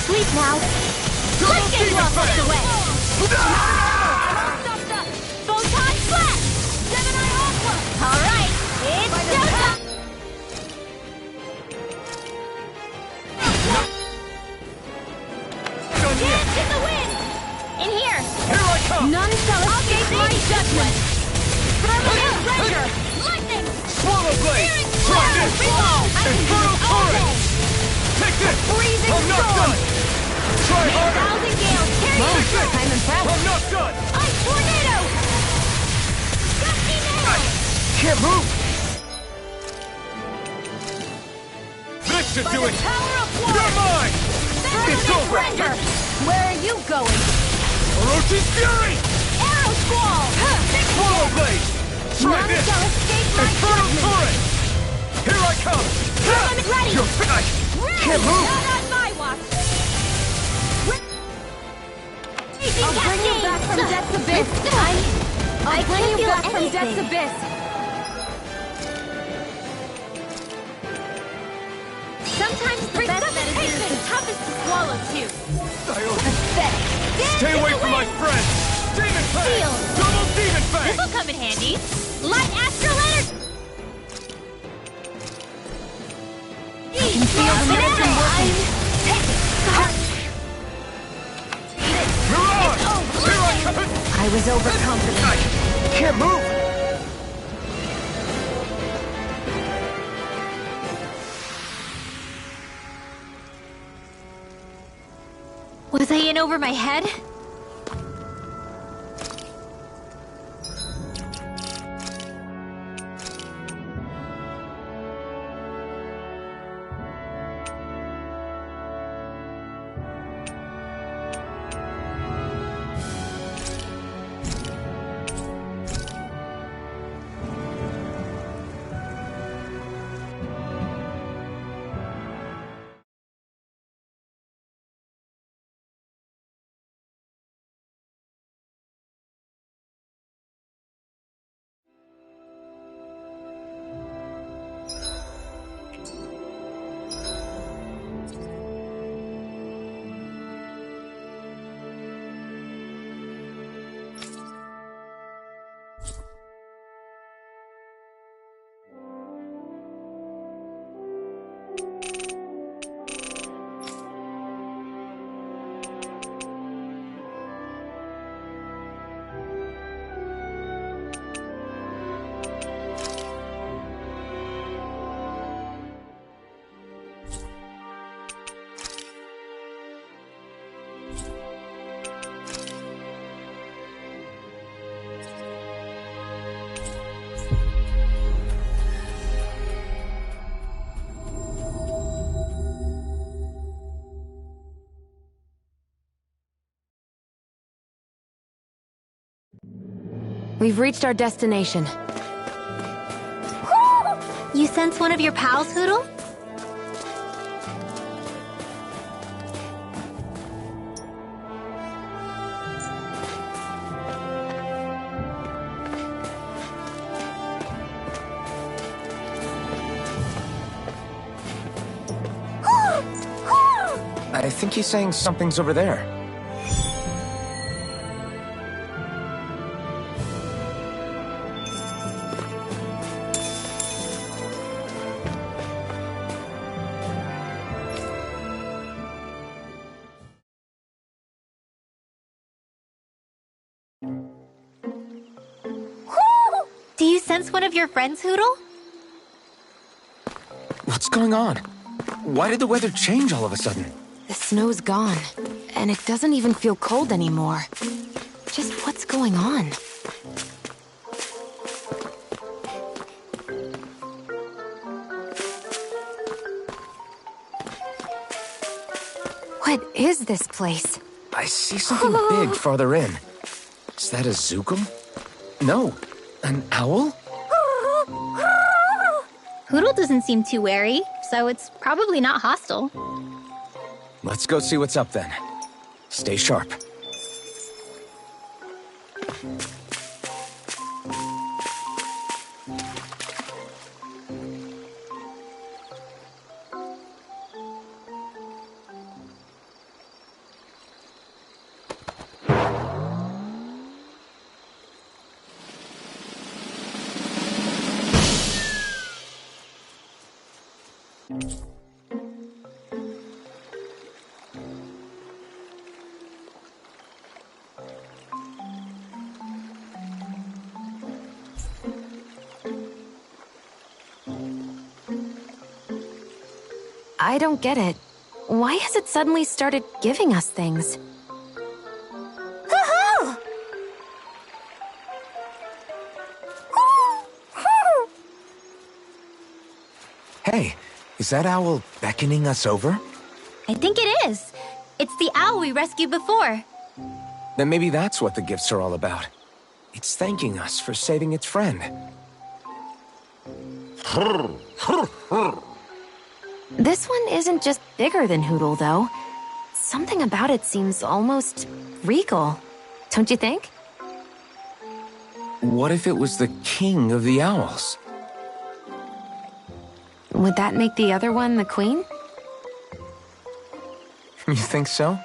S7: Sleep now.
S8: Double
S7: Let's get
S8: demon
S7: lost
S8: fang!
S7: away.
S8: Ah!
S7: Photon flash. Gemini Aqua. All right. It's showtime.
S8: Done yet!
S7: Dance in the wind. In here.
S8: Here I come!
S7: None shall escape my judgment. Firmament render. Lightning.
S8: Swallow blade! Try this! Infernal torrent! Take this! I'm not done! Try
S7: May a
S8: harder!
S7: thousand gales carry you
S8: Take this!
S7: through. I'm impressed.
S8: I'm not done!
S7: Ice tornado. Gusty nail.
S8: Can't move! This should do it!
S5: Power of
S8: You're mine! It's
S7: Firmament
S8: over!
S7: render.
S5: Where are you going?
S8: Orochi's fury!
S7: Arrow squall.
S8: Swallow blade! Try
S7: None
S8: this!
S7: shall escape my
S8: Infernal
S7: judgment.
S8: torrent! Here I come!
S7: Firmament ready.
S8: You're finished! Can't move!
S7: Not on my watch.
S5: I'll bring you back from Death's Abyss. I'll bring you back from Death's Abyss. Sometimes the best medicine is the toughest to swallow, too. Pathetic.
S8: Stay away from my friends! Demon fang!
S7: Seal.
S8: Double demon fang!
S7: This'll come in handy. Light astral energy. I can
S5: feel the medicine working.
S8: Mirage! Here I come!
S2: I was overconfident.
S8: Can't move!
S7: Was I in over my head?
S2: We've reached our destination.
S7: You sense one of your pals, Hoodle?
S6: I think he's saying something's over there.
S7: Do you sense one of your friends, Hoodle?
S6: What's going on? Why did the weather change all of a sudden?
S2: The snow's gone, and it doesn't even feel cold anymore. Just what's going on? What is this place?
S6: I see something big farther in. Is that a Zookle? No, an owl?
S7: Hoodle doesn't seem too wary, so it's probably not hostile.
S6: Let's go see what's up then. Stay sharp.
S2: I don't get it. Why has it suddenly started giving us things?
S6: Hey, is that owl beckoning us over?
S7: I think it is. It's the owl we rescued before.
S6: Then maybe that's what the gifts are all about. It's thanking us for saving its friend.
S2: This one isn't just bigger than Hoodle, though. Something about it seems almost regal, don't you think?
S6: What if it was the king of the owls?
S2: Would that make the other one the queen?
S6: You think so?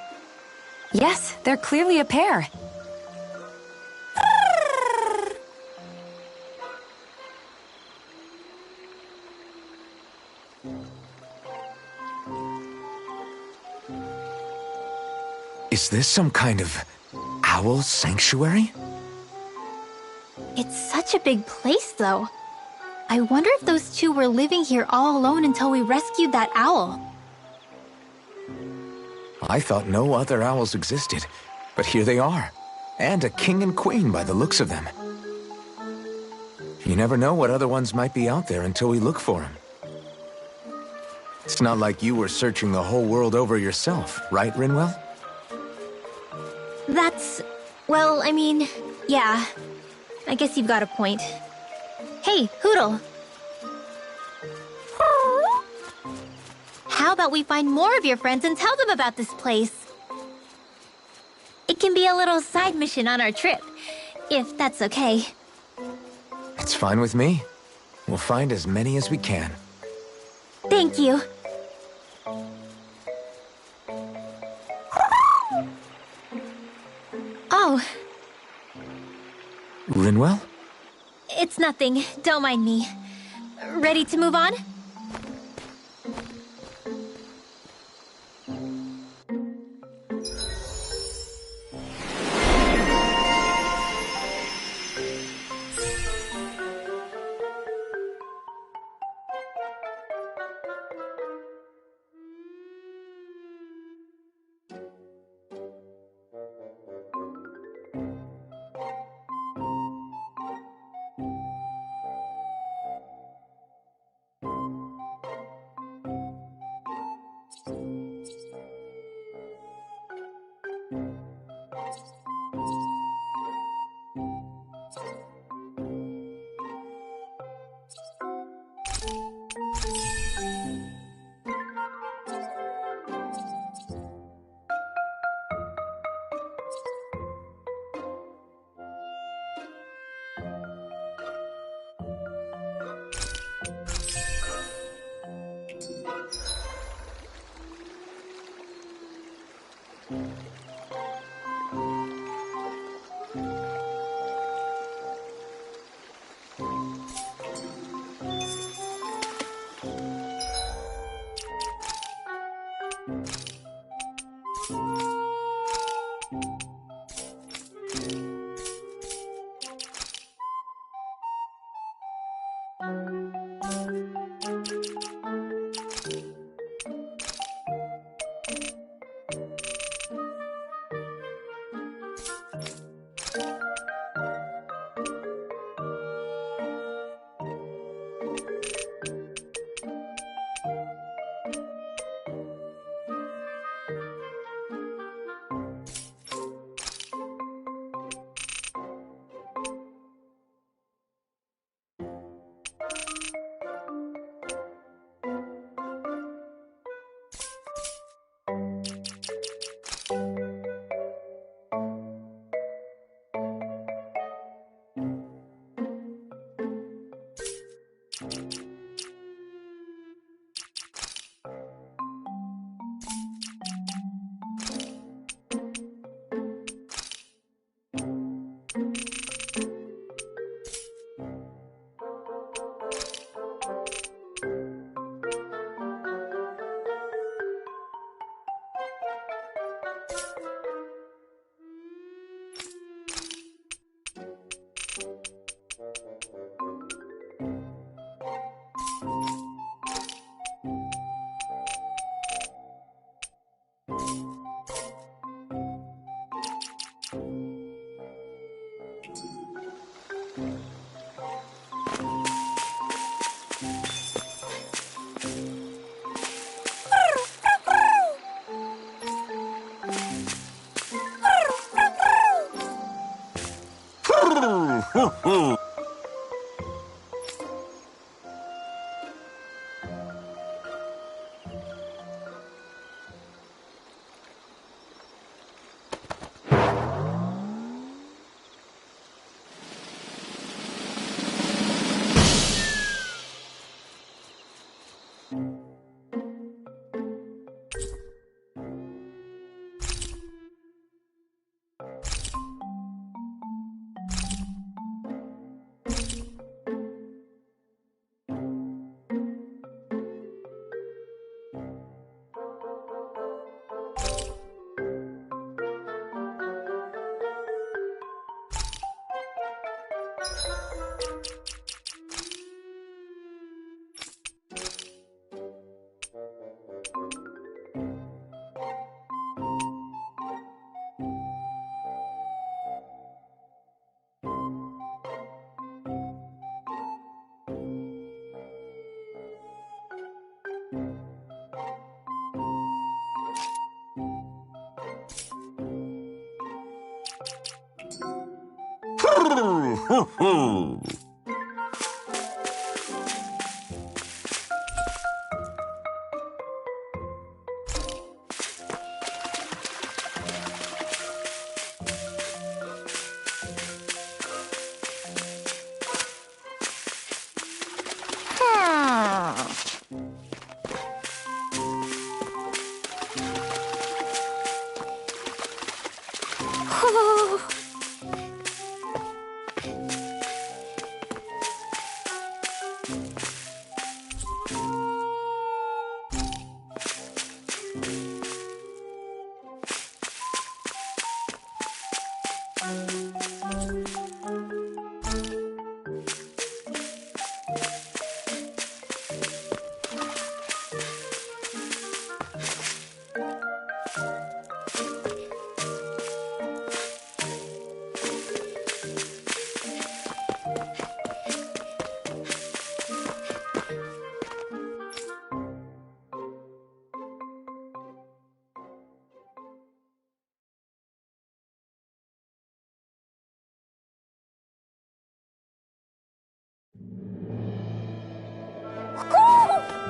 S2: Yes, they're clearly a pair.
S6: Is this some kind of owl sanctuary?
S7: It's such a big place, though. I wonder if those two were living here all alone until we rescued that owl.
S6: I thought no other owls existed, but here they are. And a king and queen by the looks of them. You never know what other ones might be out there until we look for them. It's not like you were searching the whole world over yourself, right, Rinwell?
S7: That's... well, I mean, yeah. I guess you've got a point. Hey, Hoodle. How about we find more of your friends and tell them about this place? It can be a little side mission on our trip, if that's okay.
S6: It's fine with me. We'll find as many as we can.
S7: Thank you. Oh,
S6: Rinwell?
S7: it's nothing. Don't mind me. Ready to move on?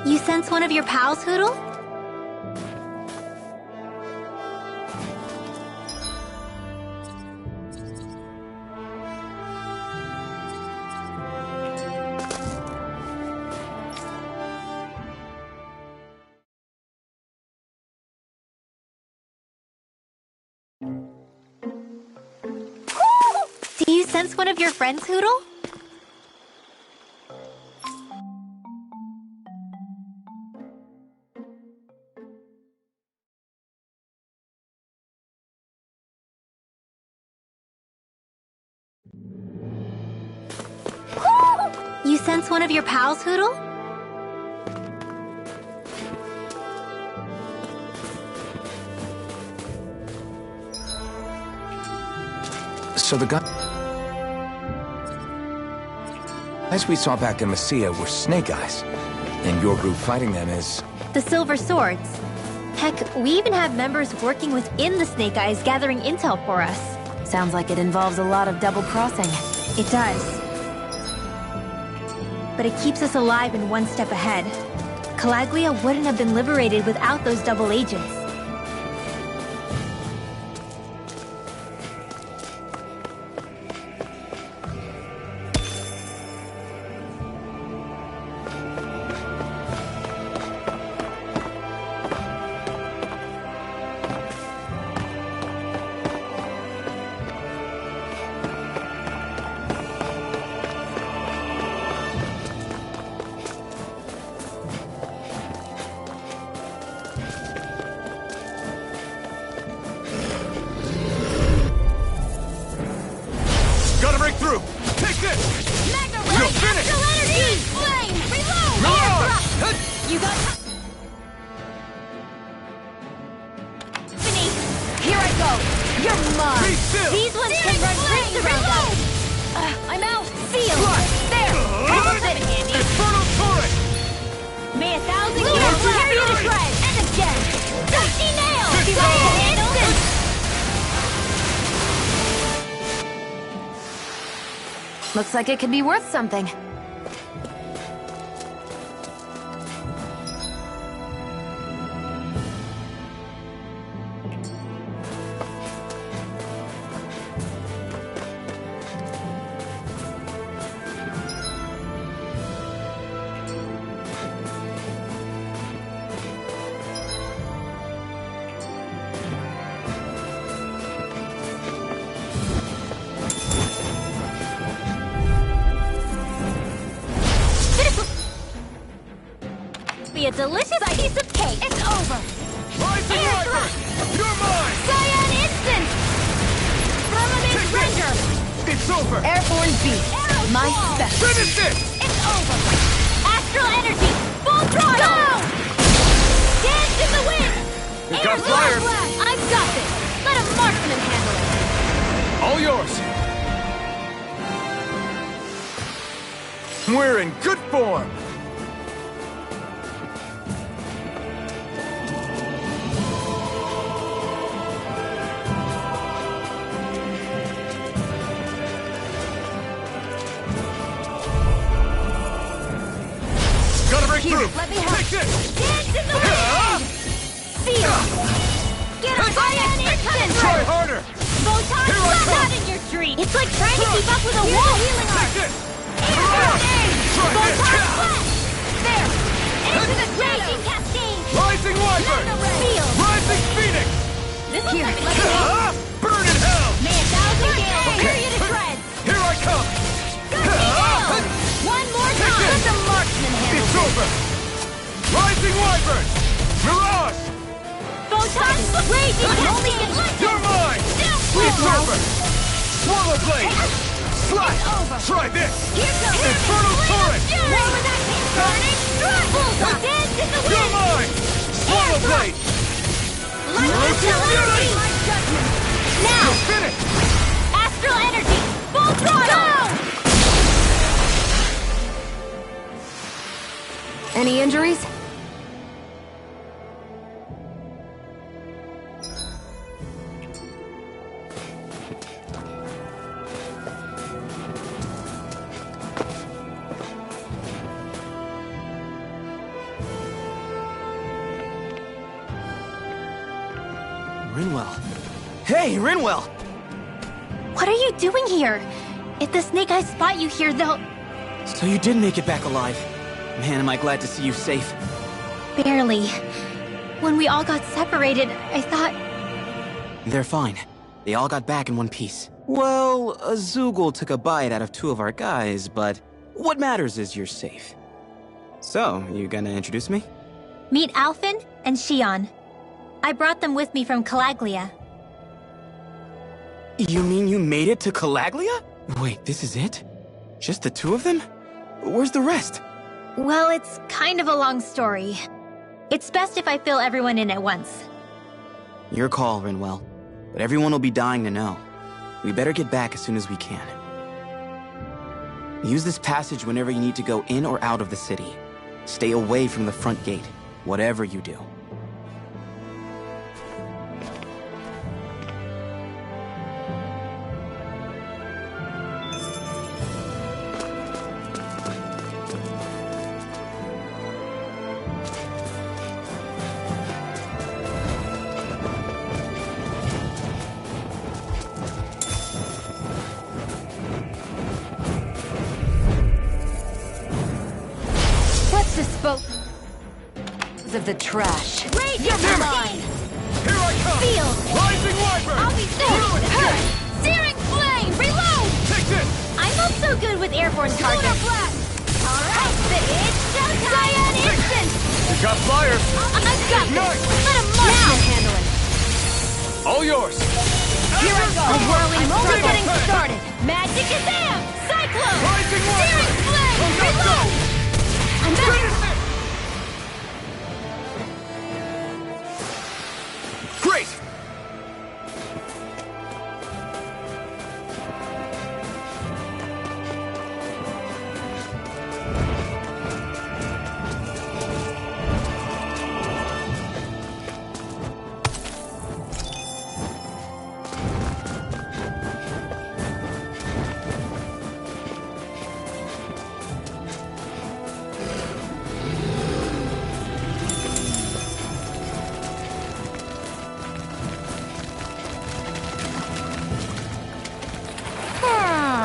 S7: You sense one of your pals, Hoodle? Do you sense one of your friends, Hoodle? You sense one of your pals, Hoodle?
S6: So the guys we saw back in Messia were Snake Eyes, and your group fighting them is...
S7: The Silver Swords. Heck, we even have members working within the Snake Eyes gathering intel for us.
S2: Sounds like it involves a lot of double-crossing.
S7: It does. But it keeps us alive and one step ahead. Calaglia wouldn't have been liberated without those double agents.
S5: Gotta break through! Take this! You're finished!
S3: You got... Here I go! You're mine!
S5: Be still!
S7: These ones can run rings around us!
S3: I'm out! Seal!
S5: Fly!
S3: There! That's it, handy!
S5: Infernal Torrent!
S7: May 1,000
S5: Lord,
S7: years tear you to
S5: Fury!
S7: shreds! And again! Dusty nail!
S5: It's
S7: You ready to
S5: on!
S7: handle this?
S2: Looks like it could be worth something.
S7: Be a delicious piece of cake.
S3: It's over!
S5: Rising
S7: Air
S5: Wyvern!
S7: thrust!
S5: You're mine!
S7: Cyan instant! Firmament
S5: Take
S7: render!
S5: this! It's over!
S3: Airborne beast!
S7: Arrow
S3: My
S7: claw!
S3: special!
S5: Finish this!
S7: It's over! Astral energy! Full throttle! Go! Dance in the wind!
S5: We've
S7: Air
S5: got flyers!
S7: blast! I've got this! Let a marksman handle it!
S5: All yours! We're in good form! Gotta break through!
S3: let me help.
S5: Take this!
S7: Dance in the wind! Seal! Get a cyan instant!
S5: Try harder!
S7: Photon
S5: Here I
S7: blast!
S5: come.
S7: Not in your tree! It's like trying to keep up with a wall! Healing
S5: Take
S7: arc!
S5: this!
S7: Air grenade!
S5: Try
S7: Photon
S5: this!
S7: blast! There! Into the raging cascade!
S5: Rising Wyvern!
S7: Seal!
S5: Rising Phoenix!
S7: This one's not like me!
S5: Burn in hell!
S7: May 1,000 gales tear
S5: Okay.
S7: you to shreds!
S5: Here I come!
S7: One more time!
S5: this.
S7: Let the marksman handle
S5: It's over! Rising Wyvern! Mirage!
S7: Photon raging cascade!
S5: You're mine! It's over! Swallow Blade! Slash! Try this!
S7: Here goes!
S5: Infernal Torrent!
S7: Roll with that hit! Burning strike! Bullseye! Dance in the
S5: You're
S7: wind!
S5: mine! Swallow Blade!
S7: Lightning
S5: Beauty!
S7: energy!
S5: You're
S7: Now!
S5: finished!
S7: Astral energy! Full throttle!
S2: Any injuries?
S9: Rinwell. Hey, Rinwell!
S7: What are you doing here? If the Snake Eyes spot you here, they'll...
S9: So you did make it back alive. Man, am I glad to see you safe.
S7: Barely. When we all got separated, I thought...
S9: They're fine. They all got back in one piece. Well, a Zoogle took a bite out of 2 of our guys, but what matters is you're safe. So, you gonna introduce me?
S7: Meet Alphen and Shion. I brought them with me from Calaglia.
S9: You mean you made it to Calaglia? Wait, this is it? Just the 2 of them? Where's the rest?
S7: Well, it's kind of a long story. It's best if I fill everyone in at once.
S9: Your call, Rinwell. But everyone will be dying to know. We better get back as soon as we can. Use this passage whenever you need to go in or out of the city. Stay away from the front gate, whatever you do.
S2: Of the trash.
S7: Rage is mine!
S5: Here I come!
S7: Feel!
S5: Rising Wyvern!
S7: I'll be hurt! Searing flame! Reload!
S5: Take this!
S7: I'm not so good with airborne targets. Lunar blast! Alright, it's showtime! Cyan instant!
S5: You got fire!
S7: I've got
S5: Ignite!
S7: this! Let him march! Now handle it!
S5: All yours!
S7: Here I go! A whirling I'm only getting started! Magic is amped! Cyclone!
S5: Rising Wyvern!
S7: Searing flame!
S5: Oh, no,
S7: Reload! I'm
S5: Finish
S7: not...
S5: it! Great!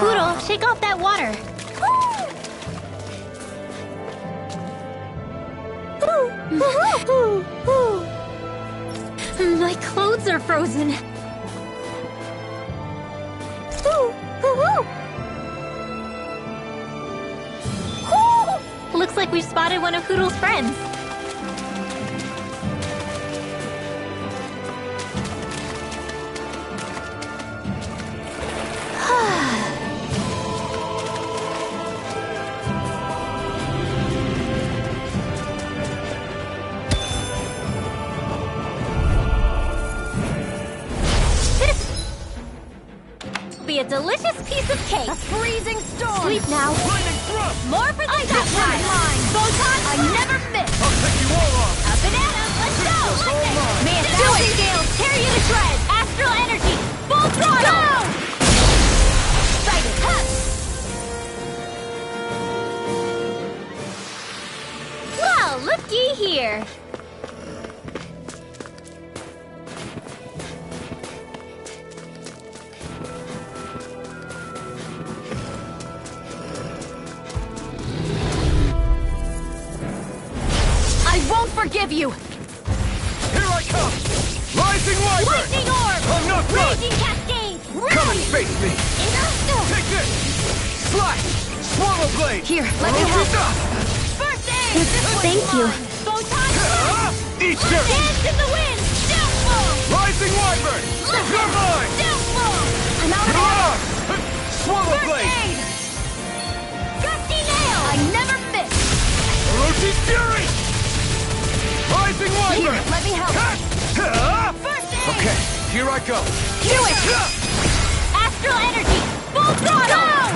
S7: Poodle, shake off that water. My clothes are frozen. Looks like we've spotted one of Poodle's friends. Be a delicious piece of cake. A freezing storm. Sleep now.
S5: Lightning thrust!
S7: More for the mine. Photon, I never miss.
S5: I'll take you all off!
S7: Up and at 'em. Let's go.
S5: mine.
S7: May a thousand gales tear you to shreds. Astral energy. Full throttle. Go. Sighted. Well, looky here. Forgive you!
S5: Here I come! Rising Wyvern!
S7: Lightning orb!
S5: I'm not done!
S7: Raging cascade!
S5: Come and face me! Take this! Slash! Swallow blade!
S2: Here, let me help.
S7: First aid!
S2: Thank you.
S7: Photon!
S5: Eat this!
S7: Dance in the wind! Downfall!
S5: Rising Wyvern! You're mine!
S7: Downfall! I'm out of
S5: Ah! Swallow
S7: First
S5: blade!
S7: aid! Gusty nail! I never miss!
S5: Orochi's fury! Rising Wyvern!
S7: Here, let me help. First aid!
S5: Okay, here I go.
S7: Do it! Astral energy! Full throttle!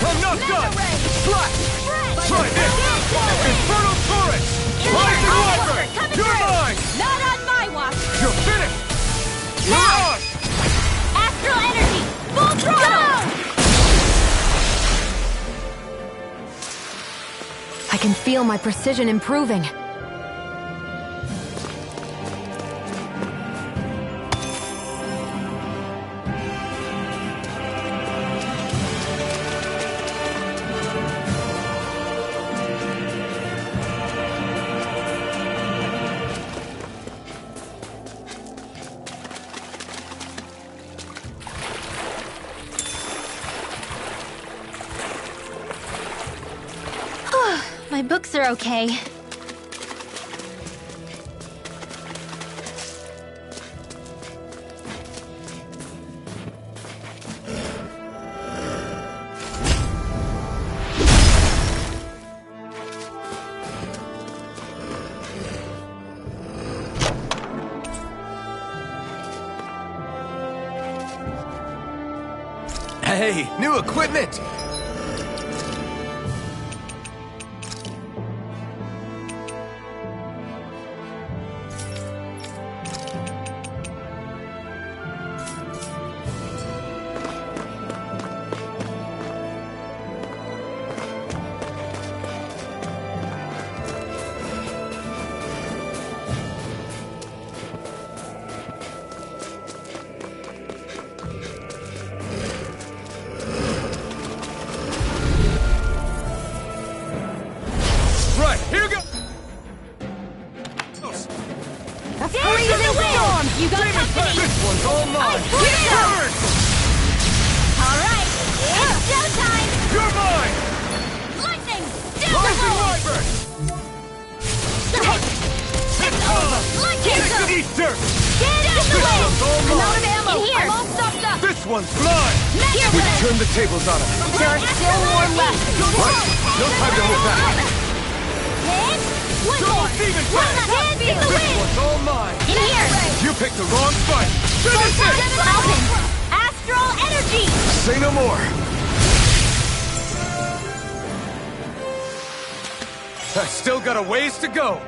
S5: I'm not done! Slash! Try this! Infernal turret! Rising Wyvern! You're mine!
S7: Not on my watch!
S5: You're finished!
S7: Now! Astral energy! Full throttle!
S2: I can feel my precision improving.
S7: My books are okay.
S6: Hey, new equipment!
S5: Right, here we go!
S8: You got company!
S5: This one's all mine!
S8: Turn! Alright, it's showtime!
S5: You're mine!
S8: Lightning!
S5: Rising Wyvern!
S8: It's over! Lightning!
S5: Take the eat dirt!
S8: Get in the
S5: This
S8: way!
S5: one's all
S8: I'm out
S5: mine!
S8: of ammo! Here! I'm all stopped up!
S5: This one's mine!
S8: Here,
S6: We turned the tables on him.
S8: There are still more left!
S6: Right, no time to hold back.
S8: Hit! One more!
S5: Demon
S8: One
S5: Fang!
S8: ahead! In the
S5: This
S8: wind!
S5: one's all mine!
S8: In here!
S5: You picked the wrong fight! Finish it!
S8: Falcon! Astral energy!
S6: Say no more.
S5: I still got a ways to go!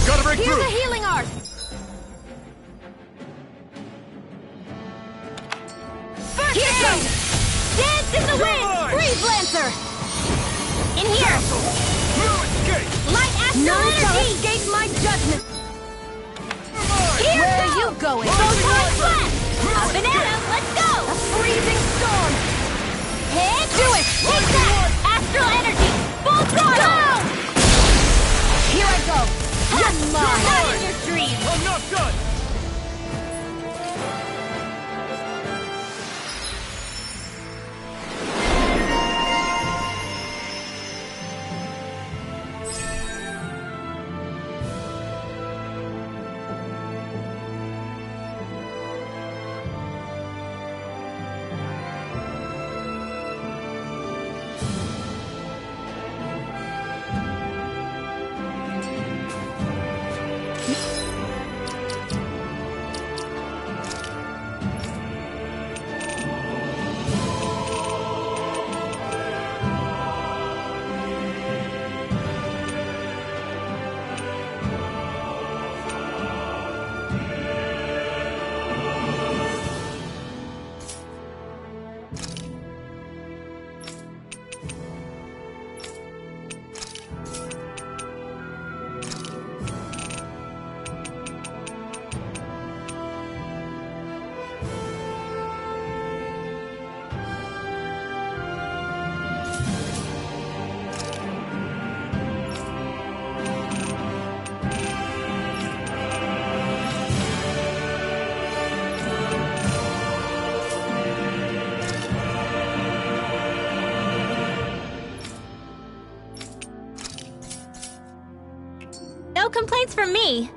S5: Gotta break
S8: Here's
S5: through!
S8: a healing art! First aid! Dance in the wind!
S5: mine!
S8: Freeze Lancer! In here!
S5: No escape!
S8: Light astral energy! Escape my judgment! Here! Where are you going? Photon blast! A banana! Let's go! A freezing storm! Hit! Do it! Take that! Astral energy! Full throttle! Here I go! You're not in your dreams!
S5: I'm not done!
S7: No complaints from me.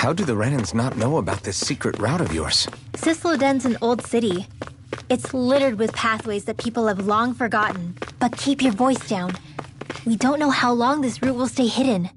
S6: How do the Renans not know about this secret route of yours?
S7: Cisloden's an old city. It's littered with pathways that people have long forgotten. But keep your voice down. We don't know how long this route will stay hidden.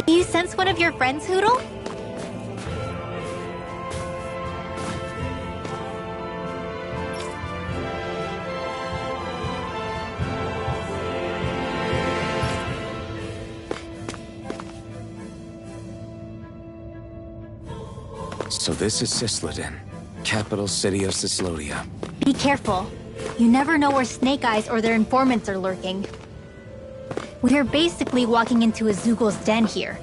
S7: Do you sense one of your friends, Hootle?
S6: So this is Cisloden, capital city of Cislodia.
S7: Be careful. You never know where Snake Eyes or their informants are lurking. We're basically walking into a Zoogl's den here.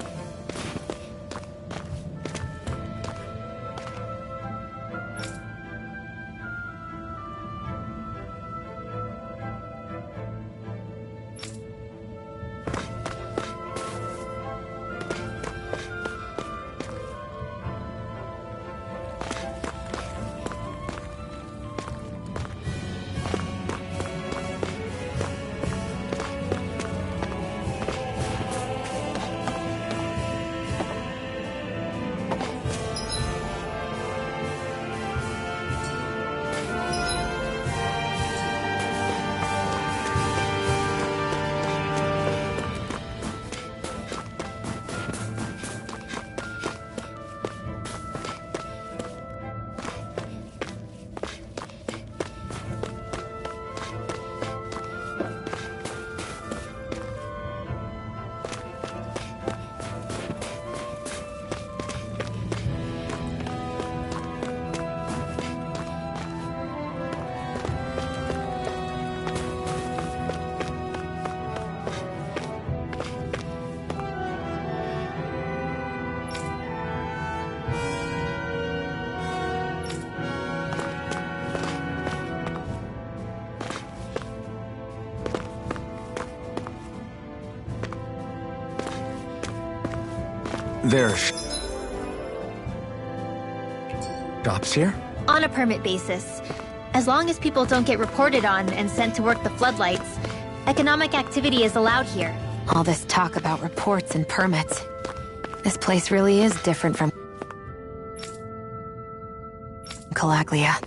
S6: There's shops here?
S7: On a permit basis. As long as people don't get reported on and sent to work the floodlights, economic activity is allowed here.
S2: All this talk about reports and permits. This place really is different from Calaglia.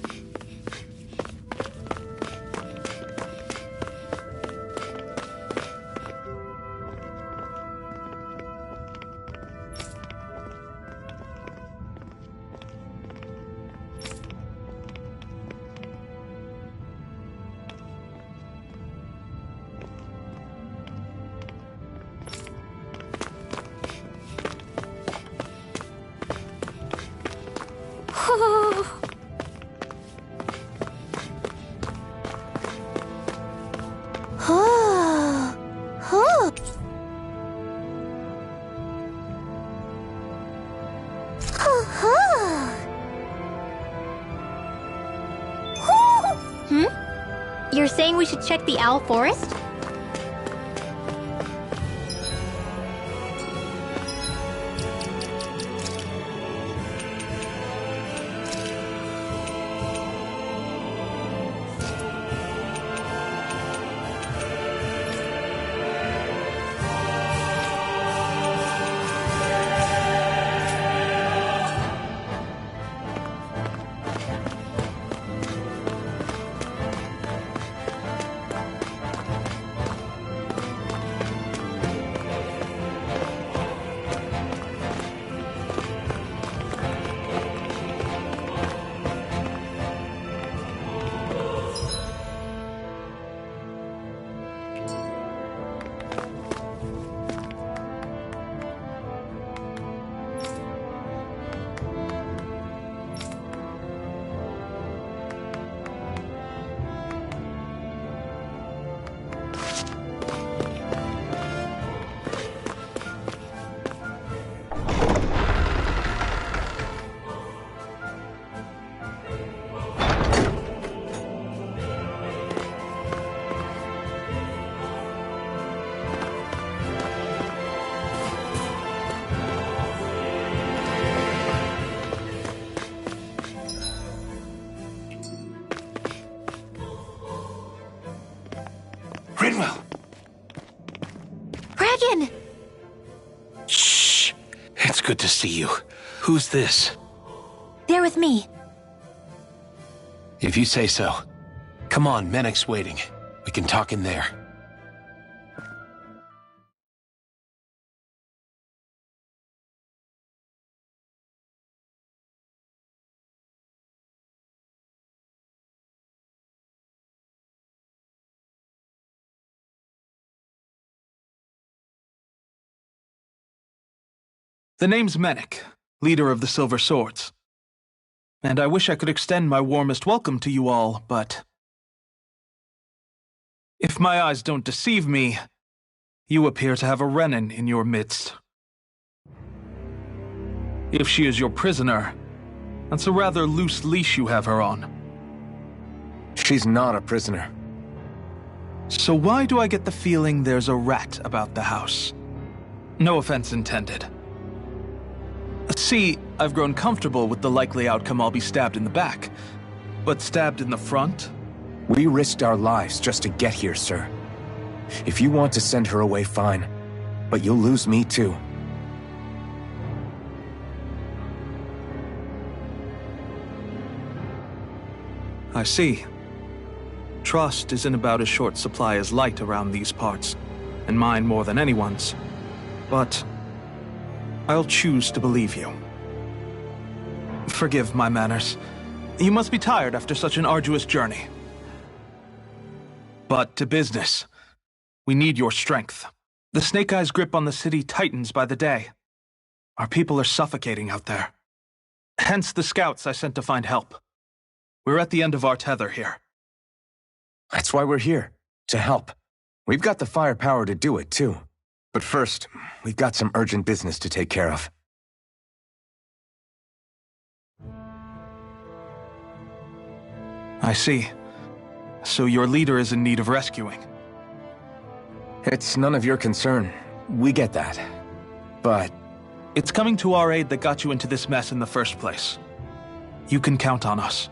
S7: You're saying we should check the Owl Forest? dragon!
S10: Shh. It's good to see you. Who's this?
S7: They're with me.
S10: If you say so. Come on, Menek's waiting. We can talk in there.
S1: The name's Menek, leader of the Silver Swords. And I wish I could extend my warmest welcome to you all, but if my eyes don't deceive me, you appear to have a Renin in your midst. If she is your prisoner, that's a rather loose leash you have her on.
S6: She's not a prisoner.
S1: So why do I get the feeling there's a rat about the house? No offense intended. See, I've grown comfortable with the likely outcome I'll be stabbed in the back. But stabbed in the front?
S6: We risked our lives just to get here, sir. If you want to send her away, fine. But you'll lose me too.
S1: I see. Trust is in about as short supply as light around these parts, and mine more than anyone's. But I'll choose to believe you. Forgive my manners. You must be tired after such an arduous journey. But to business. We need your strength. The Snake Eyes' grip on the city tightens by the day. Our people are suffocating out there. Hence the scouts I sent to find help. We're at the end of our tether here.
S6: That's why we're here, to help. We've got the firepower to do it, too. But first, we've got some urgent business to take care of.
S1: I see. So your leader is in need of rescuing.
S6: It's none of your concern. We get that. But
S1: it's coming to our aid that got you into this mess in the first place. You can count on us.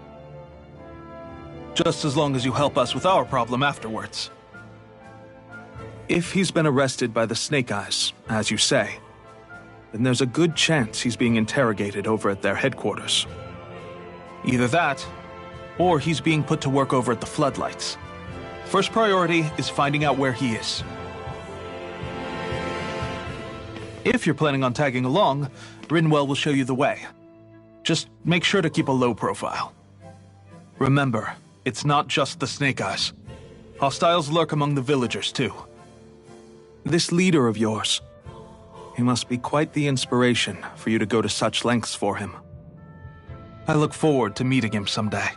S1: Just as long as you help us with our problem afterwards. If he's been arrested by the Snake Eyes, as you say, then there's a good chance he's being interrogated over at their headquarters. Either that, or he's being put to work over at the Floodlights. First priority is finding out where he is. If you're planning on tagging along, Brinwell will show you the way. Just make sure to keep a low profile. Remember, it's not just the Snake Eyes. Hostiles lurk among the villagers, too. This leader of yours, he must be quite the inspiration for you to go to such lengths for him. I look forward to meeting him someday.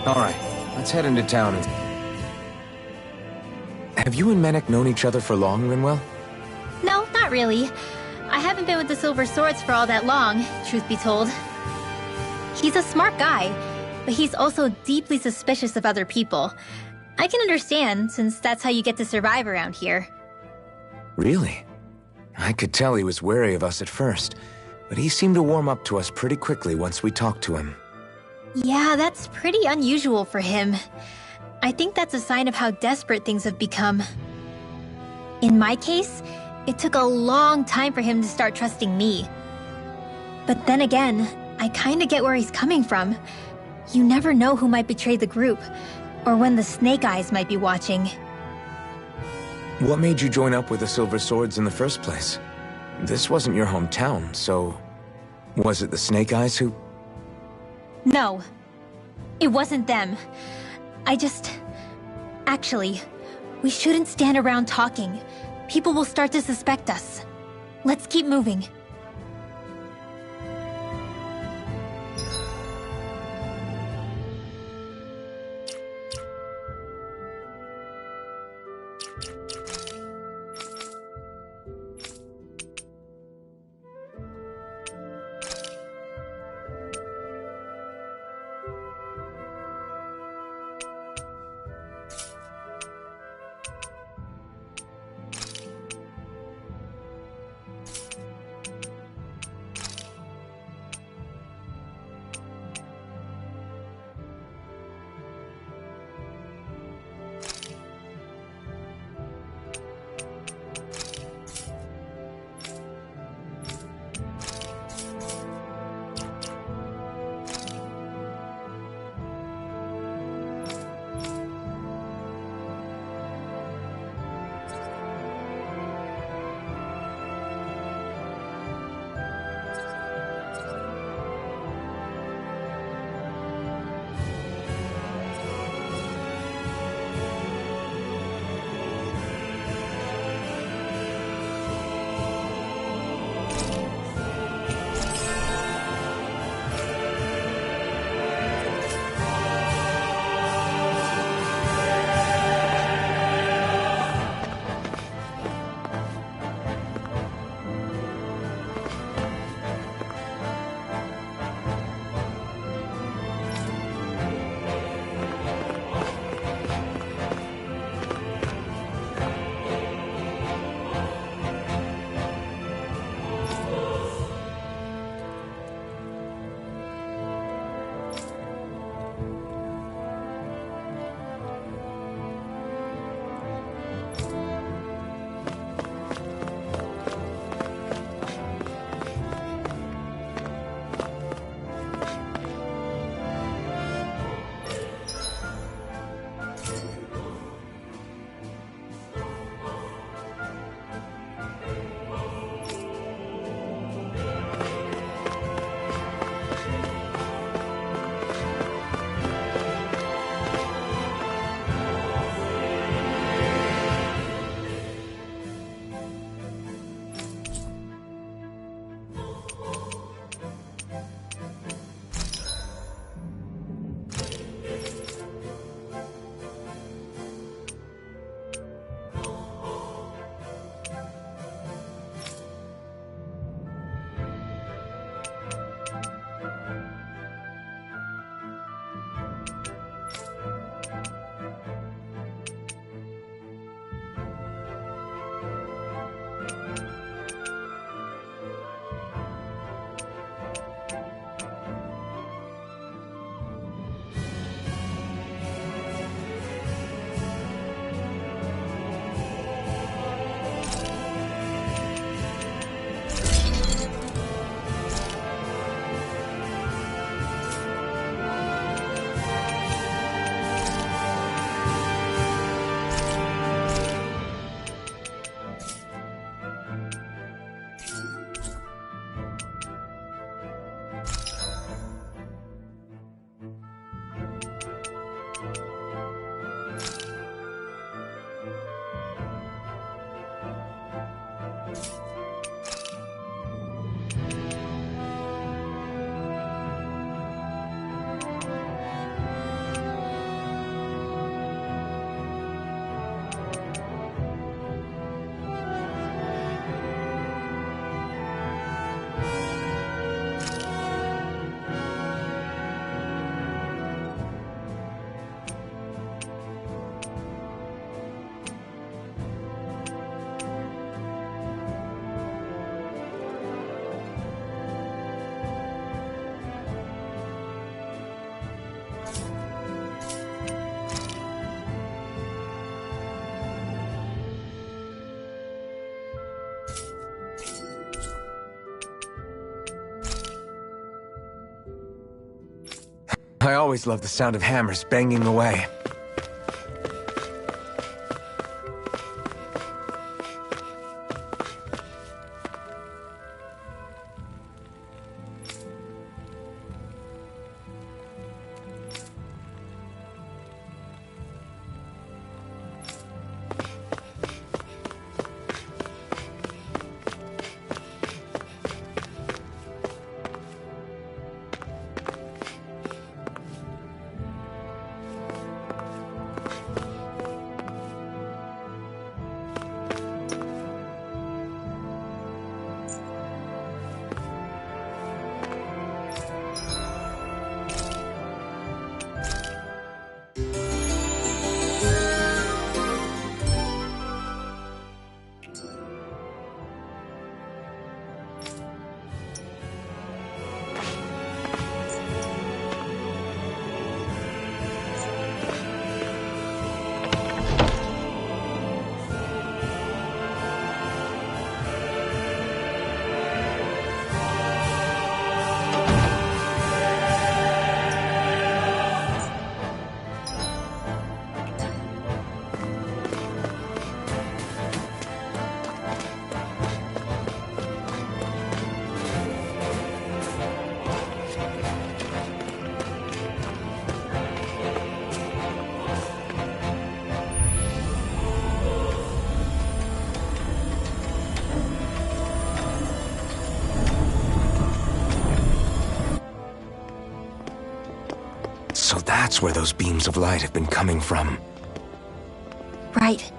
S6: all right, let's head into town and... Have you and Menek known each other for long, Rinwell?
S7: No, not really. I haven't been with the Silver Swords for all that long, truth be told. He's a smart guy, but he's also deeply suspicious of other people. I can understand, since that's how you get to survive around here.
S6: Really? I could tell he was wary of us at first, but he seemed to warm up to us pretty quickly once we talked to him.
S7: Yeah, that's pretty unusual for him. I think that's a sign of how desperate things have become. In my case, it took a long time for him to start trusting me. But then again, I kinda get where he's coming from. You never know who might betray the group, or when the Snake Eyes might be watching.
S6: What made you join up with the Silver Swords in the first place? This wasn't your hometown, so... Was it the Snake Eyes who...
S7: No. It wasn't them. Actually, we shouldn't stand around talking. People will start to suspect us. Let's keep moving.
S6: I always love the sound of hammers banging away. So that's where those beams of light have been coming from.
S7: Right.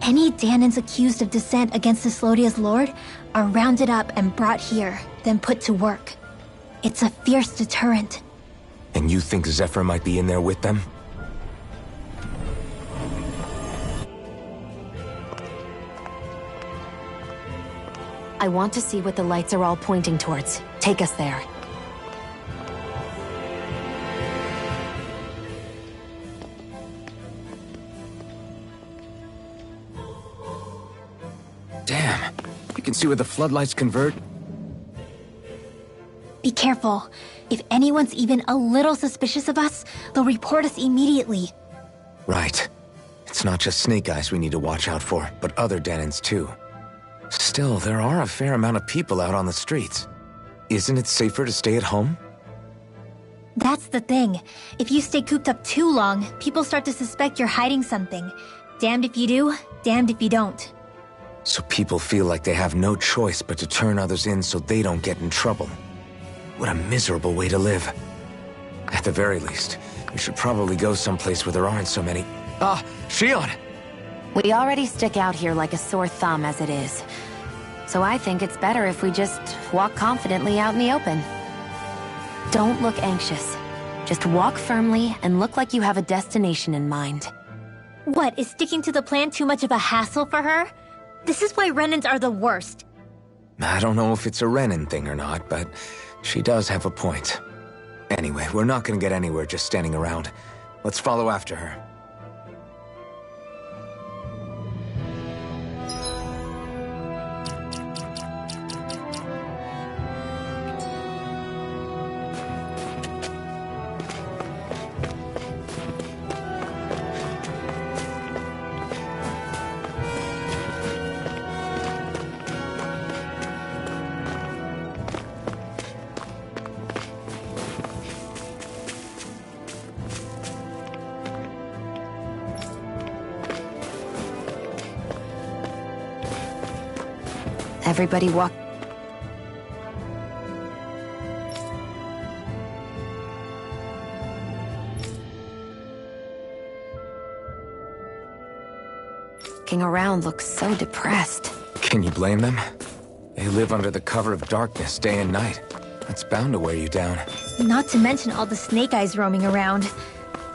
S7: Any Danans accused of dissent against Islodia's lord are rounded up and brought here, then put to work. It's a fierce deterrent.
S6: And you think Zephyr might be in there with them?
S2: I want to see what the lights are all pointing towards. Take us there.
S6: Damn. You can see where the floodlights convert?
S7: Be careful. If anyone's even a little suspicious of us, they'll report us immediately.
S6: Right. It's not just Snake Eyes we need to watch out for, but other Danans too. Still, there are a fair amount of people out on the streets. Isn't it safer to stay at home?
S7: That's the thing. If you stay cooped up too long, people start to suspect you're hiding something. Damned if you do, damned if you don't.
S6: So people feel like they have no choice but to turn others in so they don't get in trouble. What a miserable way to live. At the very least, we should probably go someplace where there aren't so many... Ah, Shion!
S2: We already stick out here like a sore thumb as it is. So I think it's better if we just walk confidently out in the open. Don't look anxious. Just walk firmly and look like you have a destination in mind.
S7: What, is sticking to the plan too much of a hassle for her? This is why Renans are the worst.
S6: I don't know if it's a Renan thing or not, but she does have a point. Anyway, we're not gonna get anywhere just standing around. Let's follow after her.
S2: Everybody walk... Walking around looks so depressed.
S6: Can you blame them? They live under the cover of darkness day and night. That's bound to wear you down.
S7: Not to mention all the Snake Eyes roaming around.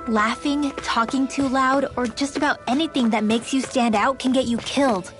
S7: Laughing, talking too loud, or just about anything that makes you stand out can get you killed.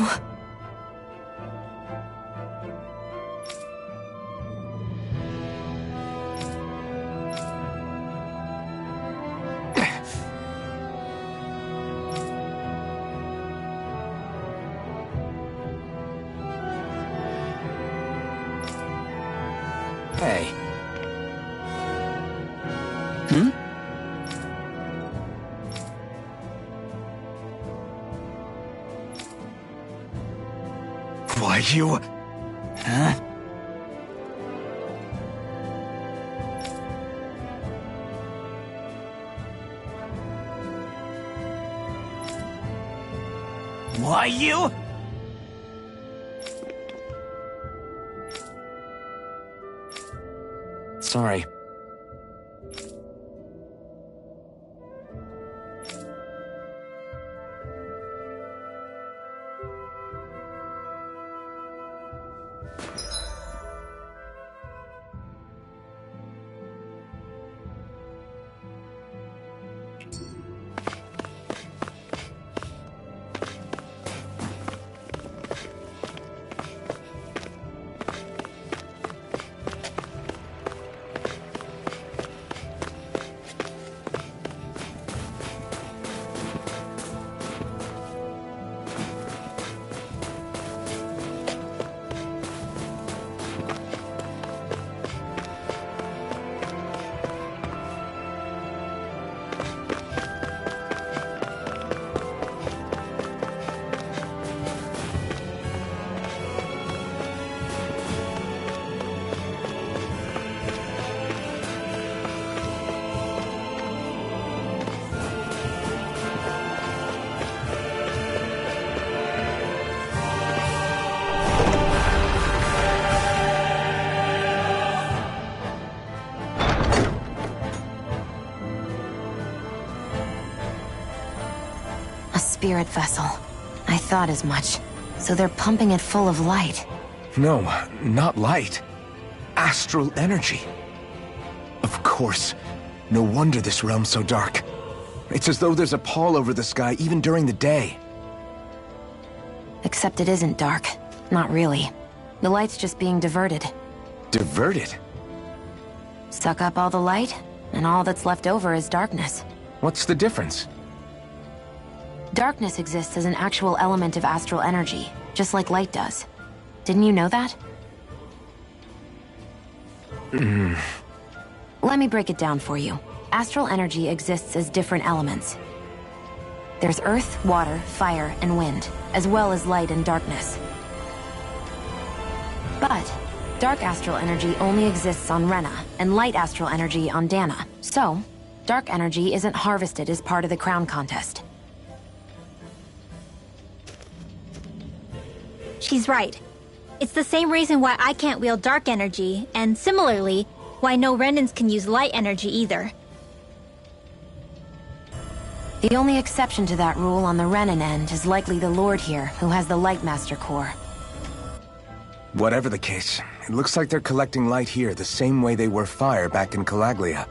S2: No.
S6: Hey.
S11: Why you... Huh? Why you...
S6: Sorry.
S2: Spirit vessel. I thought as much. So they're pumping it full of light.
S6: No, not light. Astral energy. Of course. No wonder this realm's so dark. It's as though there's a pall over the sky even during the day.
S2: Except it isn't dark. Not really. The light's just being diverted.
S6: Diverted?
S2: Suck up all the light, and all that's left over is darkness.
S6: What's the difference?
S2: Darkness exists as an actual element of astral energy, just like light does. Didn't you know that? Let me break it down for you. Astral energy exists as different elements. There's earth, water, fire, and wind, as well as light and darkness. But dark astral energy only exists on Rena, and light astral energy on Dana. So, dark energy isn't harvested as part of the crown contest.
S7: She's right. It's the same reason why I can't wield dark energy, and similarly, why no Renans can use light energy either.
S2: The only exception to that rule on the Renan end is likely the Lord here, who has the Lightmaster core.
S6: Whatever the case, it looks like they're collecting light here the same way they were fire back in Calaglia.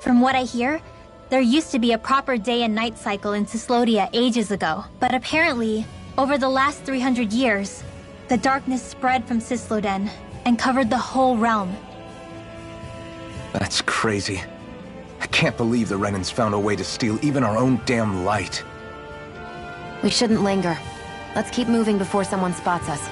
S7: From what I hear, there used to be a proper day and night cycle in Cyslodia ages ago, but apparently, over the last 300 years, the darkness spread from Cysloden and covered the whole realm.
S6: That's crazy. I can't believe the Renans found a way to steal even our own damn light.
S2: We shouldn't linger. Let's keep moving before someone spots us.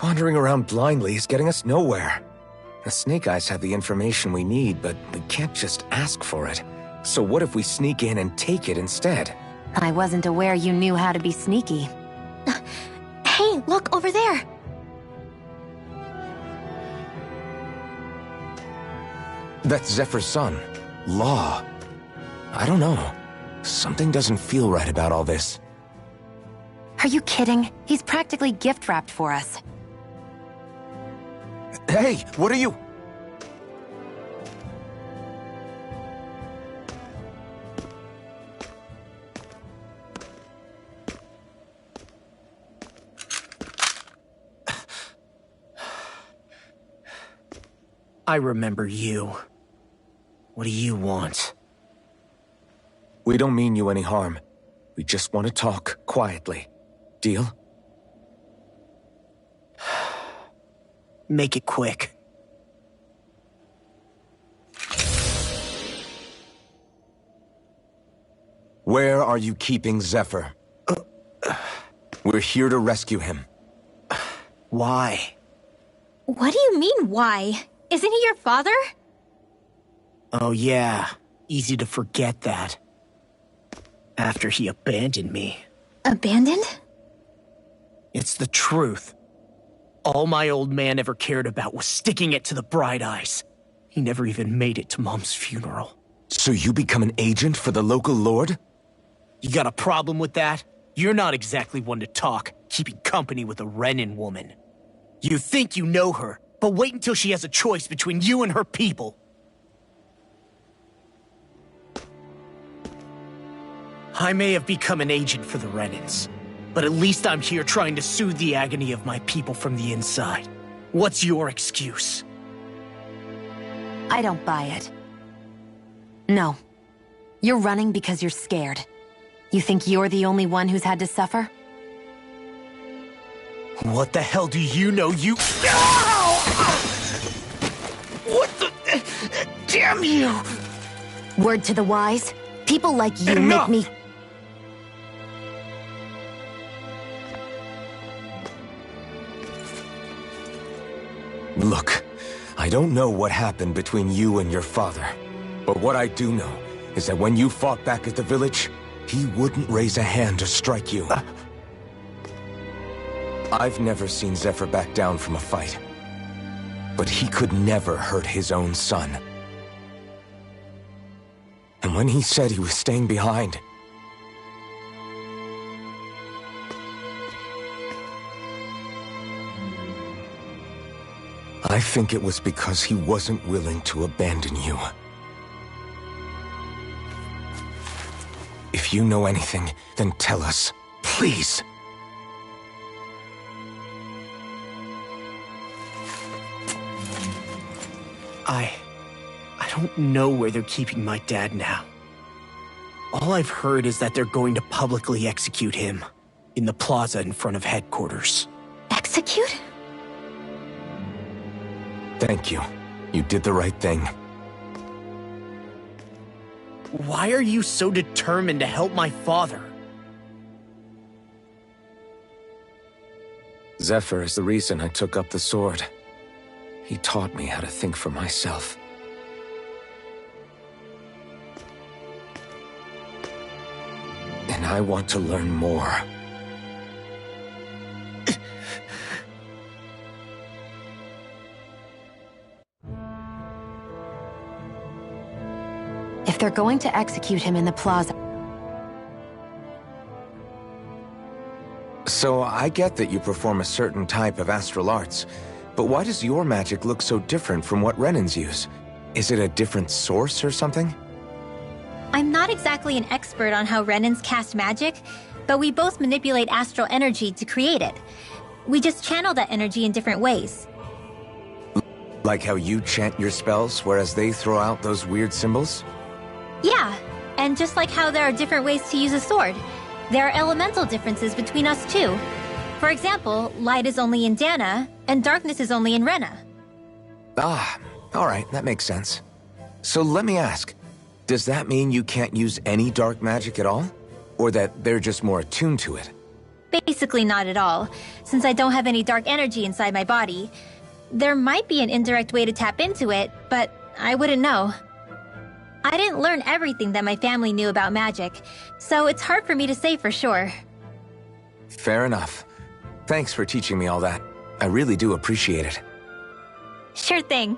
S6: Wandering around blindly is getting us nowhere. The Snake Eyes have the information we need, but we can't just ask for it. So what if we sneak in and take it instead?
S2: I wasn't aware you knew how to be sneaky.
S7: Hey, look over there!
S6: That's Zephyr's son, Law. I don't know. Something doesn't feel right about all this.
S2: Are you kidding? He's practically gift-wrapped for us.
S6: Hey, what are you...
S11: I remember you. What do you want?
S6: We don't mean you any harm. We just want to talk quietly. Deal?
S11: Make it quick.
S6: Where are you keeping Zephyr? We're here to rescue him.
S11: Why?
S7: What do you mean, why? Isn't he your father?
S11: Oh yeah, easy to forget that. After he abandoned me.
S7: Abandoned?
S11: It's the truth. All my old man ever cared about was sticking it to the Bright Eyes. He never even made it to Mom's funeral.
S6: So you become an agent for the local lord?
S11: You got a problem with that? You're not exactly one to talk, keeping company with a Renan woman. You think you know her, but wait until she has a choice between you and her people. I may have become an agent for the Renans, but at least I'm here trying to soothe the agony of my people from the inside. What's your excuse?
S2: I don't buy it. No. You're running because you're scared. You think you're the only one who's had to suffer?
S11: What the hell do you know, you— What the— Damn you!
S2: Word to the wise, people like you
S11: Enough!
S2: make me—
S6: Look, I don't know what happened between you and your father. But what I do know is that when you fought back at the village, he wouldn't raise a hand to strike you. I've never seen Zephyr back down from a fight. But he could never hurt his own son. And when he said he was staying behind, I think it was because he wasn't willing to abandon you. If you know anything, then tell us, please.
S11: I don't know where they're keeping my dad now. All I've heard is that they're going to publicly execute him in the plaza in front of headquarters.
S7: Execute?
S6: Thank you. You did the right thing.
S11: Why are you so determined to help my father?
S6: Zephyr is the reason I took up the sword. He taught me how to think for myself. And I want to learn more.
S2: If they're going to execute him in the plaza—
S6: So I get that you perform a certain type of astral arts, but why does your magic look so different from what Renans use? Is it a different source or something?
S7: I'm not exactly an expert on how Renans cast magic, but we both manipulate astral energy to create it. We just channel that energy in different ways.
S6: Like how you chant your spells, whereas they throw out those weird symbols?
S7: Yeah, and just like how there are different ways to use a sword, there are elemental differences between us too. For example, light is only in Dana, and darkness is only in Rena.
S6: Ah, alright, that makes sense. So let me ask, does that mean you can't use any dark magic at all? Or that they're just more attuned to it?
S7: Basically not at all, since I don't have any dark energy inside my body. There might be an indirect way to tap into it, but I wouldn't know. I didn't learn everything that my family knew about magic, so it's hard for me to say for sure.
S6: Fair enough. Thanks for teaching me all that. I really do appreciate it.
S7: Sure thing.